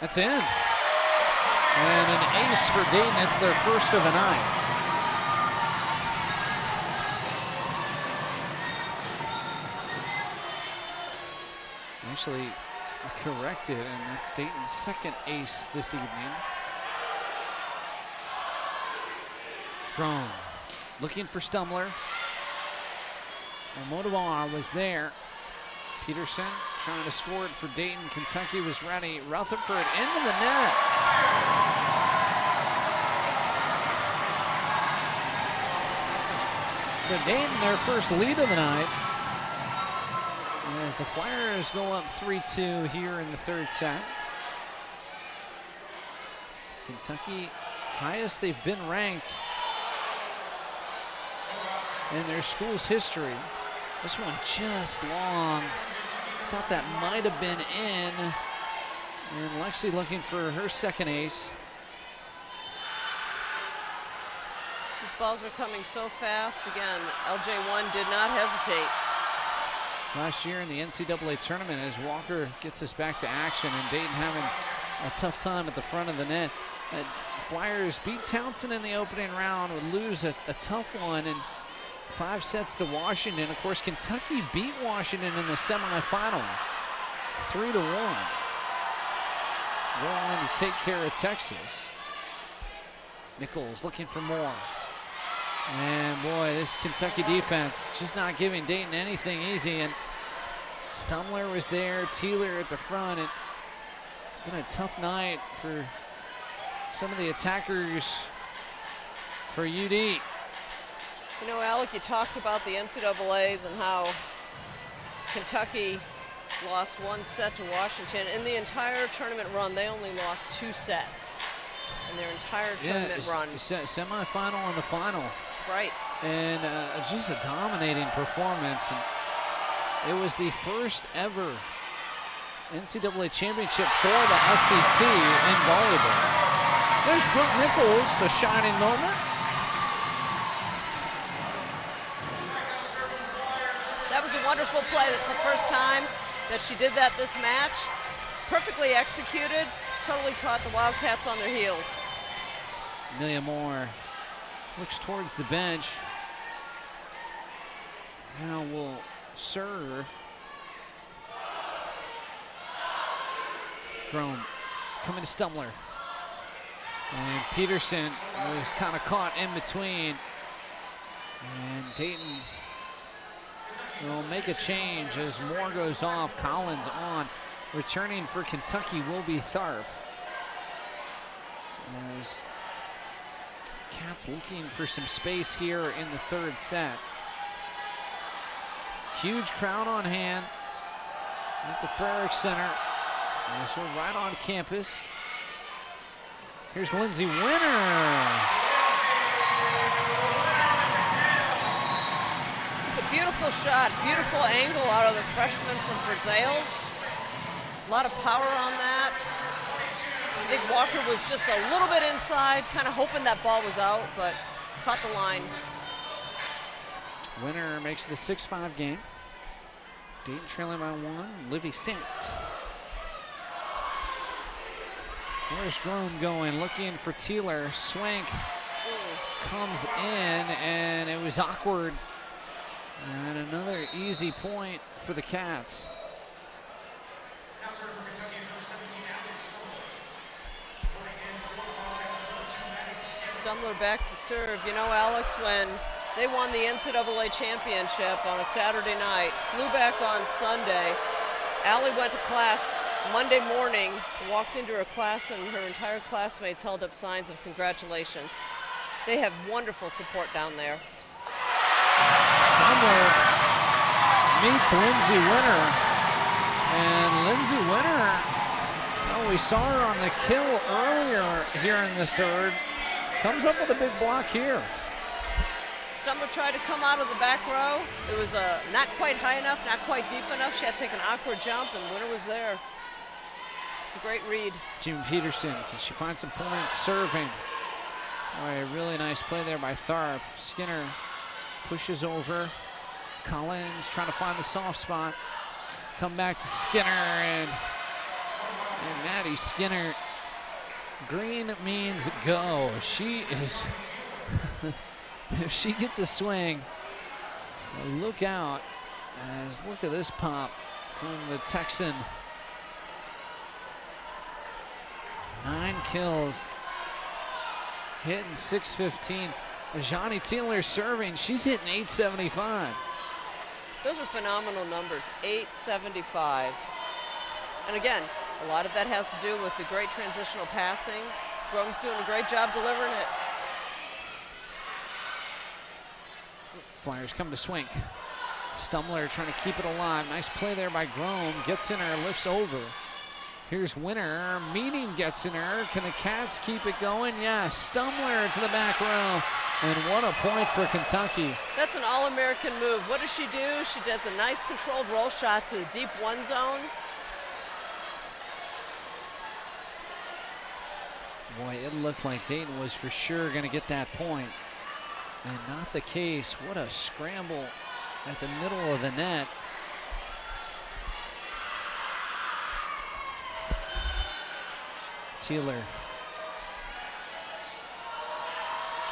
That's in. And an ace for Dayton. It's their first of the night. Actually corrected, and that's Dayton's second ace this evening. Grown, looking for Stumler. Almodovar was there. Peterson trying to score it for Dayton. Kentucky was ready. Rutherford into the net. So Dayton, their first lead of the night. As the Flyers go up 3-2 here in the third set. Kentucky, highest they've been ranked in their school's history. This one just long. Thought that might have been in. And Lexi looking for her second ace. These balls are coming so fast. Again, LJ1 did not hesitate. Last year in the NCAA tournament, as Walker gets us back to action, and Dayton having a tough time at the front of the net. Flyers beat Townsend in the opening round, would lose a tough one in 5 sets to Washington. Of course, Kentucky beat Washington in the semifinal, 3-1. Go on to take care of Texas. Nichols looking for more. And boy, this Kentucky defense just not giving Dayton anything easy. And Stumler was there, Teeler at the front. It's been a tough night for some of the attackers for UD. You know, Alec, you talked about the NCAAs and how Kentucky lost 1 set to Washington. In the entire tournament run, they only lost 2 sets in their entire tournament run. Semifinal and the final. Right. And just a dominating performance. And it was the first ever NCAA championship for the SEC in volleyball. There's Brooke Nichols, a shining moment. That was a wonderful play. That's the first time that she did that this match. Perfectly executed. Totally caught the Wildcats on their heels. Amelia Moore looks towards the bench. Now will serve. Grome coming to Stumler. And Peterson was kind of caught in between. And Dayton will make a change as Moore goes off. Collins on. Returning for Kentucky will be Tharp. As Cats looking for some space here in the third set. Huge crowd on hand at the Frerick Center. So right on campus. Here's Lindsay Winner. It's a beautiful shot, beautiful angle out of the freshman from Brazales. A lot of power on that. I think Walker was just a little bit inside, kind of hoping that ball was out, but caught the line. Winner makes it a 6-5 game. Dayton trailing by 1. Livy Sant. Where's Grome going? Looking for Teeler. Swank comes in, and it was awkward. And another easy point for the Cats. Stumler back to serve. You know, Alex, when they won the NCAA championship on a Saturday night, flew back on Sunday. Allie went to class Monday morning, walked into her class, and her entire classmates held up signs of congratulations. They have wonderful support down there. Stumler meets Lindsay Winner. And Lindsay Winner, well, we saw her on the kill earlier here in the third. Comes up with a big block here. Stumler tried to come out of the back row. It was not quite high enough, not quite deep enough. She had to take an awkward jump, and Winner was there. It's a great read. Jim Peterson, can she find some points serving? All right, really nice play there by Tharp. Skinner pushes over. Collins trying to find the soft spot. Come back to Skinner, and Maddie Skinner. Green means go. She is, if she gets a swing, look out. As look at this pop from the Texan. 9 kills, hitting .615. Johnny Teeler serving, she's hitting .875. Those are phenomenal numbers, .875. And again, a lot of that has to do with the great transitional passing. Grome's doing a great job delivering it. Flyers come to Swink. Stumler trying to keep it alive. Nice play there by Grom. Gets in her, lifts over. Here's Winner. Meaning gets in her. Can the Cats keep it going? Yes. Stumler to the back row. And what a point for Kentucky. That's an All-American move. What does she do? She does a nice controlled roll shot to the deep one zone. Boy, it looked like Dayton was for sure going to get that point. And not the case. What a scramble at the middle of the net. Teeler.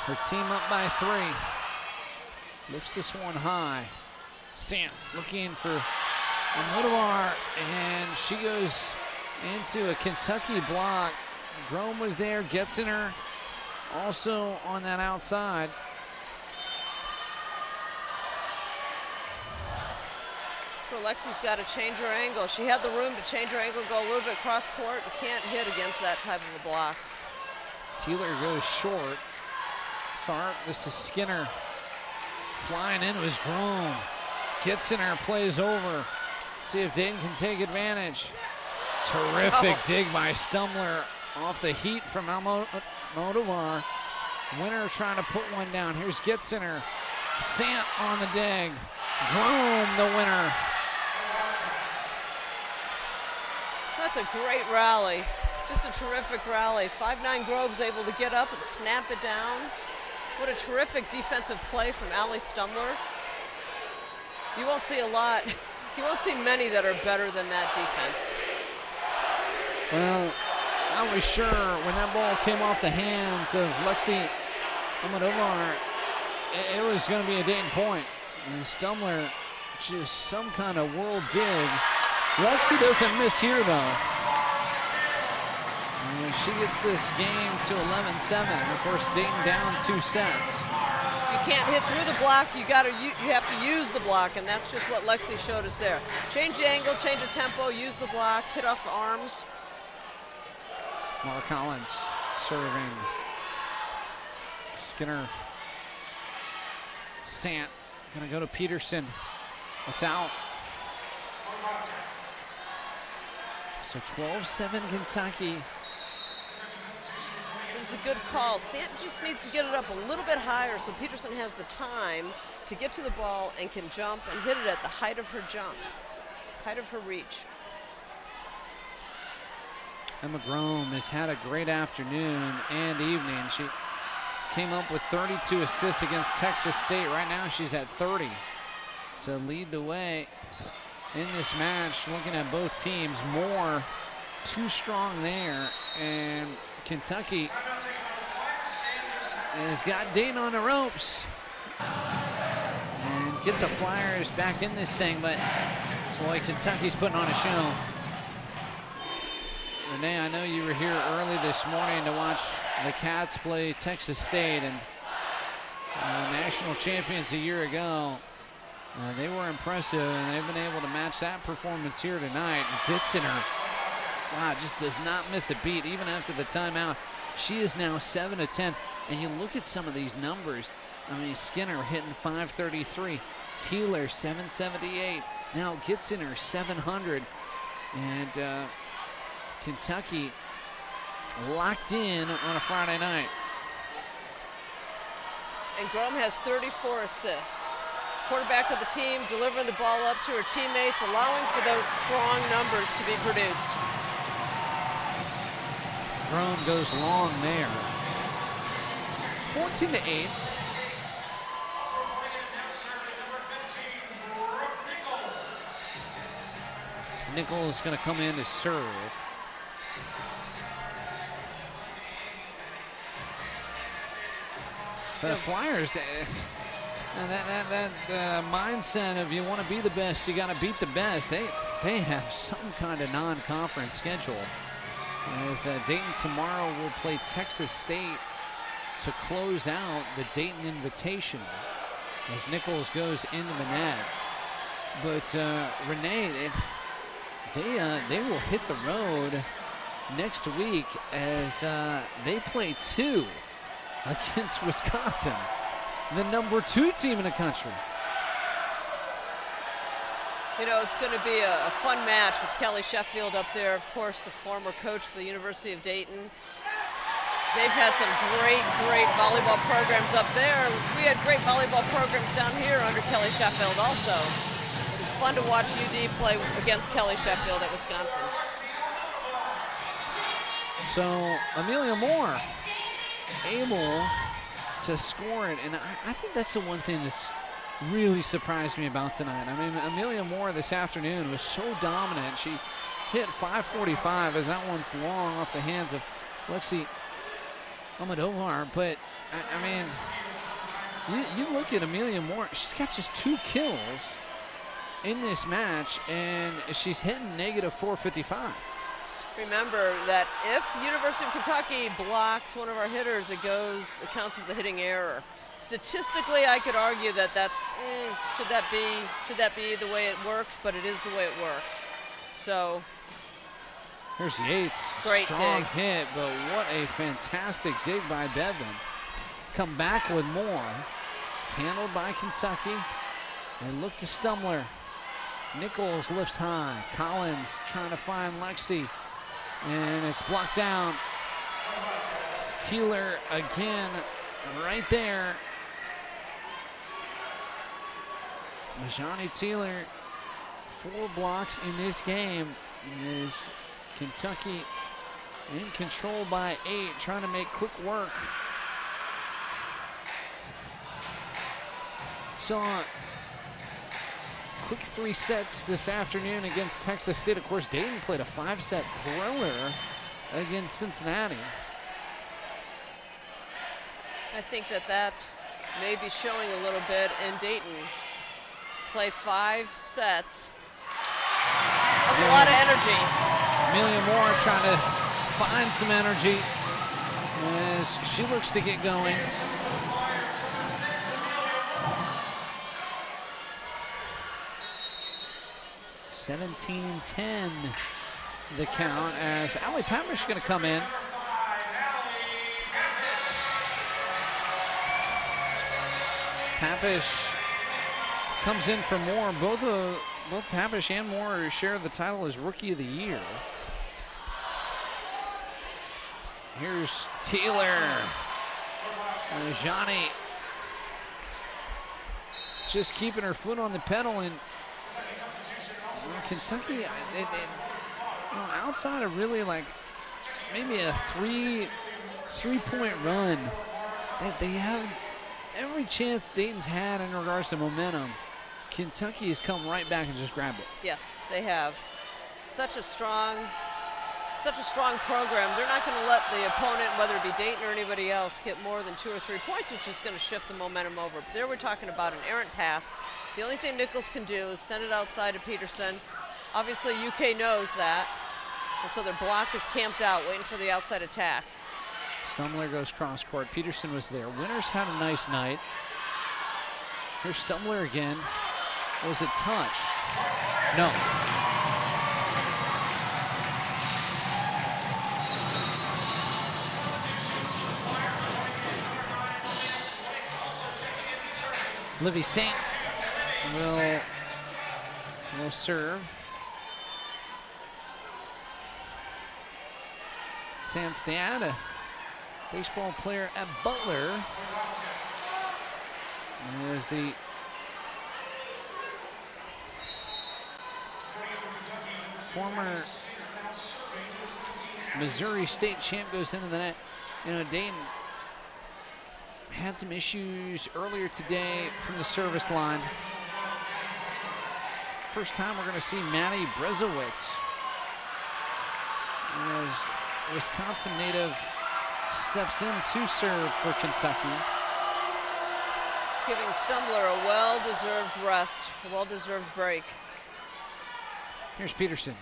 Her team up by 3. Lifts this one high. Sant looking for Almodovar, and she goes into a Kentucky block. Grom was there, gets in her. Also on that outside. That's where Lexi's got to change her angle. She had the room to change her angle, go a little bit cross court, but can't hit against that type of a block. Teeler goes short. Tharp, this is Skinner. Flying in was Grom. Gets in her, plays over. See if Dayton can take advantage. Terrific dig by Stumler off the heat from Almodovar. Winner trying to put one down. Here's Gitzener. Sant on the dig. Grom the winner. That's a great rally. Just a terrific rally. 5'9" Grove's able to get up and snap it down. What a terrific defensive play from Allie Stumler. You won't see a lot. You won't see many that are better than that defense. Well, I was sure when that ball came off the hands of Lexi Almodovar, it was going to be a Dayton point. And Stumler, just some kind of world dig. Lexi doesn't miss here, though. And she gets this game to 11-7. Of course, Dayton down 2 sets. If you can't hit through the block, you have to use the block, and that's just what Lexi showed us there. Change the angle, change the tempo, use the block, hit off the arms. Mark Collins serving. Skinner. Sant gonna go to Peterson. It's out. So 12-7 Kentucky. It was a good call. Sant just needs to get it up a little bit higher so Peterson has the time to get to the ball and can jump and hit it at the height of her jump, height of her reach. Emma Grom has had a great afternoon and evening. She came up with 32 assists against Texas State. Right now she's at 30 to lead the way in this match. Looking at both teams, more too strong there, and Kentucky has got Dayton on the ropes. And get the Flyers back in this thing, but boy, Kentucky's putting on a show. Renee, I know you were here early this morning to watch the Cats play Texas State, and national champions a year ago. They were impressive, and they've been able to match that performance here tonight. Gitzener, wow, just does not miss a beat, even after the timeout. She is now 7 of 10, and you look at some of these numbers. I mean, Skinner hitting 533, Teeler 778, now Gitzener 700, and Kentucky locked in on a Friday night. And Grom has 34 assists. Quarterback of the team, delivering the ball up to her teammates, allowing for those strong numbers to be produced. Grom goes long there. 14-8. Nichols is going to come in to serve. The Flyers, that mindset of you want to be the best, you got to beat the best. They have some kind of non-conference schedule. As Dayton tomorrow will play Texas State to close out the Dayton Invitational as Nichols goes into the net. But Renee, they will hit the road next week as they play 2 against Wisconsin, the #2 team in the country. You know, it's going to be a fun match with Kelly Sheffield up there, of course, the former coach for the University of Dayton. They've had some great volleyball programs up there. We had great volleyball programs down here under Kelly Sheffield also. It's fun to watch UD play against Kelly Sheffield at Wisconsin. So Amelia Moore able to score it, and I think that's the one thing that's really surprised me about tonight. I mean, Amelia Moore this afternoon was so dominant. She hit 545 as that one's long off the hands of Lexi Almodovar, but I mean, you look at Amelia Moore, she's got just 2 kills in this match, and she's hitting negative 455. Remember that if University of Kentucky blocks one of our hitters, it counts as a hitting error. Statistically, I could argue that should that be the way it works, but it is the way it works. So here's Yates. Great strong dig. hit, but what a fantastic dig by Bevan. Come back with more. It's handled by Kentucky. They look to Stumler. Nichols lifts high. Collins trying to find Lexi, and it's blocked down. Teeler again right there. Majani Teeler, 4 blocks in this game. Is Kentucky in control by 8, trying to make quick work. Saw quick 3 sets this afternoon against Texas State. Of course, Dayton played a 5-set thriller against Cincinnati. I think that may be showing a little bit in Dayton. Play 5 sets. That's a lot of energy. Amelia Moore trying to find some energy as she looks to get going. (17-10) the count as Allie Papish going to come in. Papish comes in for Moore. Both Papish and Moore share the title as Rookie of the Year. Here's Teeler. Johnny just keeping her foot on the pedal, and Kentucky, outside of really like maybe a three-point run, they have every chance Dayton's had in regards to momentum. Kentucky has come right back and just grabbed it. Yes, they have. Such a strong program. They're not going to let the opponent, whether it be Dayton or anybody else, get more than 2 or 3 points, which is going to shift the momentum over. But there we're talking about an errant pass. The only thing Nichols can do is send it outside to Peterson. Obviously, UK knows that, and so their block is camped out, waiting for the outside attack. Stumler goes cross court. Peterson was there. Winters had a nice night. Here's Stumler again. Was it touched? No. Livy Saint will serve. Sandstad, a baseball player at Butler, as the former Missouri State champ goes into the net. You know, Dayton had some issues earlier today from the service line. First time we're going to see Maddie Brezowitz, as Wisconsin native steps in to serve for Kentucky. Giving Stumler a well-deserved rest, a well-deserved break. Here's Peterson.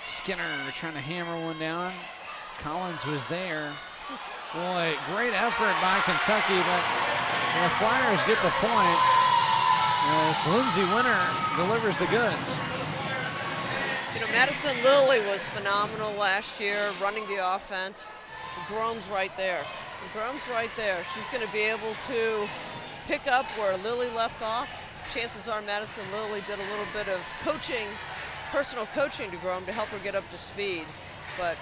Skinner trying to hammer one down. Collins was there. Boy, great effort by Kentucky, but the Flyers get the point as Lindsay Winter delivers the goods. You know, Madison Lilly was phenomenal last year, running the offense. Grome's right there. Grome's right there. She's going to be able to pick up where Lily left off. Chances are Madison Lily did a little bit of coaching, personal coaching to Grom to help her get up to speed. But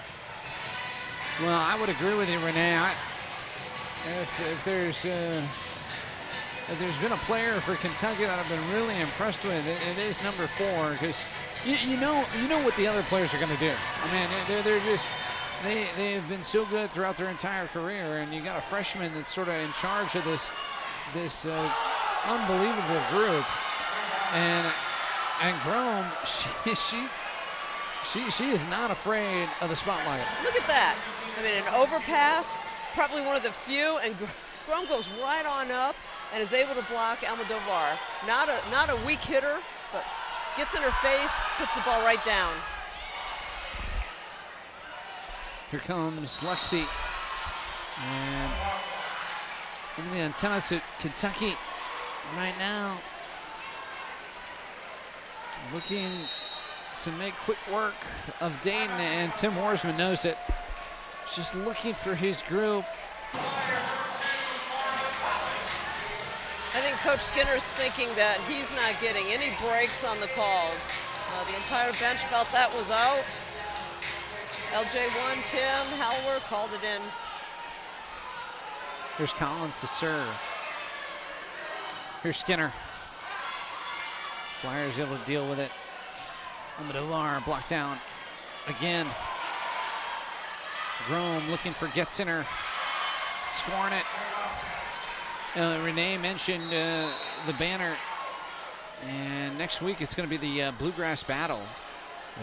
well, I would agree with you, Renee. If there's been a player for Kentucky that I've been really impressed with, it is number 4, because you know what the other players are going to do. I mean, they're just they have been so good throughout their entire career, and you got a freshman that's sort of in charge of this unbelievable group, and Grom, she is not afraid of the spotlight. Look at that! I mean, an overpass, probably one of the few, and Grom goes right on up and is able to block Almodovar. Not a weak hitter, but gets in her face, puts the ball right down. Here comes Lexi, and into the antenna to Kentucky right now, looking to make quick work of Dayton, and Tim Horsman knows it. Just looking for his group. I think Coach Skinner's thinking that he's not getting any breaks on the calls. The entire bench felt that was out. LJ1, Tim Halwer called it in. Here's Collins to serve. Here's Skinner. Flyers able to deal with it. Almodovar blocked down again. Grom looking for Getziner, scoring it. Renee mentioned the banner, and next week it's going to be the Bluegrass Battle.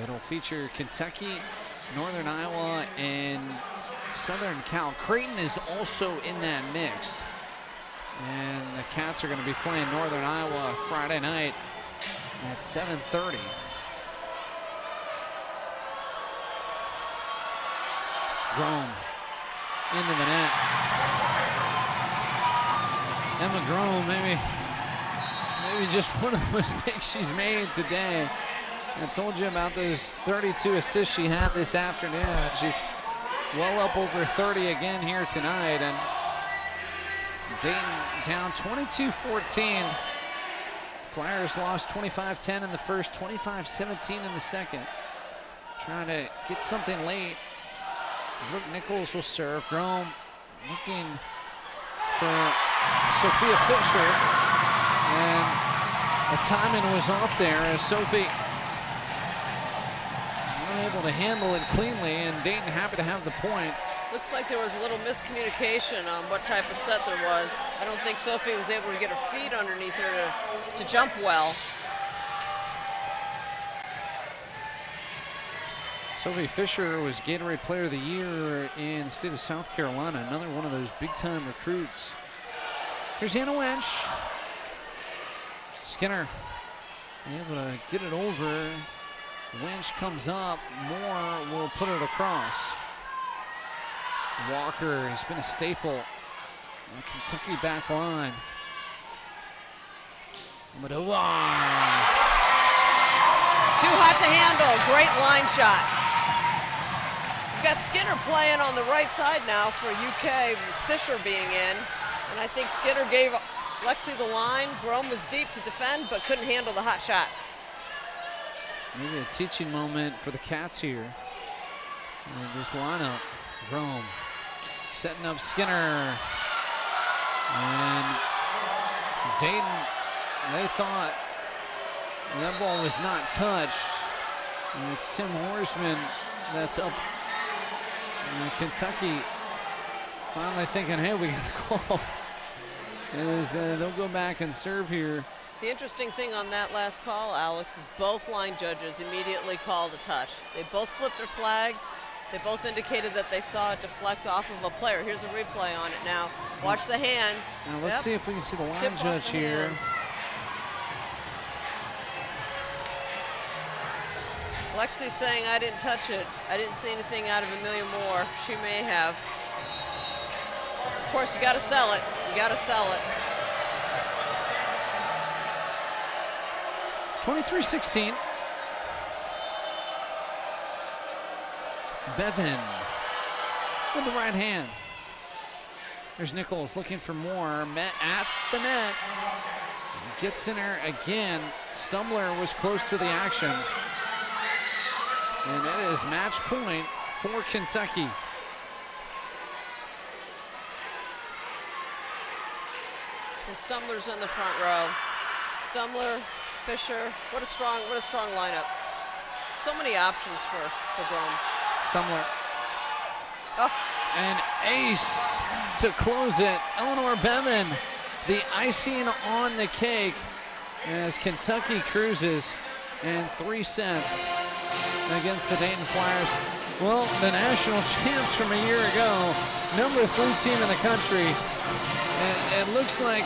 It'll feature Kentucky, Northern Iowa, and Southern Cal. Creighton is also in that mix, and the Cats are going to be playing Northern Iowa Friday night at 7:30. Grom into the net. Emma Grom, maybe just one of the mistakes she's made today. I told you about those 32 assists she had this afternoon. She's well up over 30 again here tonight, and Dayton down 22-14. Flyers lost 25-10 in the first, 25-17 in the second. Trying to get something late. Brooke Nichols will serve. Grom looking for Sophia Fisher, and the timing was off there as Sophie was able to handle it cleanly, and Dayton happy to have the point. Looks like there was a little miscommunication on what type of set there was. I don't think Sophie was able to get her feet underneath her to jump well. Sophie Fisher was Gatorade Player of the Year in the state of South Carolina, another one of those big-time recruits. Here's Hannah Wench. Skinner able to get it over. Wench comes up. Moore will put it across. Walker has been a staple on the Kentucky back line. Almodovar. Too hot to handle. Great line shot. We've got Skinner playing on the right side now for UK, with Fisher being in. And I think Skinner gave Lexi the line. Grom was deep to defend, but couldn't handle the hot shot. Maybe a teaching moment for the Cats here. And this lineup, Grom setting up Skinner. And Dayton, they thought that ball was not touched. And it's Tim Horsman that's up. And Kentucky finally thinking, hey, we got a call. They'll go back and serve here. The interesting thing on that last call, Alex, is both line judges immediately called a touch. They both flipped their flags. They both indicated that they saw it deflect off of a player. Here's a replay on it now. Watch the hands. Now let's see if we can see the line judge here. Hands. Lexi's saying, I didn't touch it. I didn't see anything out of a million more. She may have. Of course, you got to sell it. You got to sell it. 23-16. Bevan with the right hand. There's Nichols looking for more. Met at the net. Gets in her again. Stumbler was close to the action. And it is match point for Kentucky. And Stumbler's in the front row. Stumbler, Fisher, what a strong lineup. So many options for Grome. Stumbler. Oh. An ace to close it. Eleanor Bevan, the icing on the cake as Kentucky cruises in 3 sets against the Dayton Flyers. Well, the national champs from a year ago, number 3 team in the country. And it looks like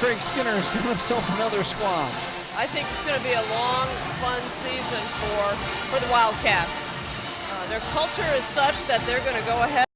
Craig Skinner has got himself another squad. I think it's going to be a long, fun season for the Wildcats. Their culture is such that they're going to go ahead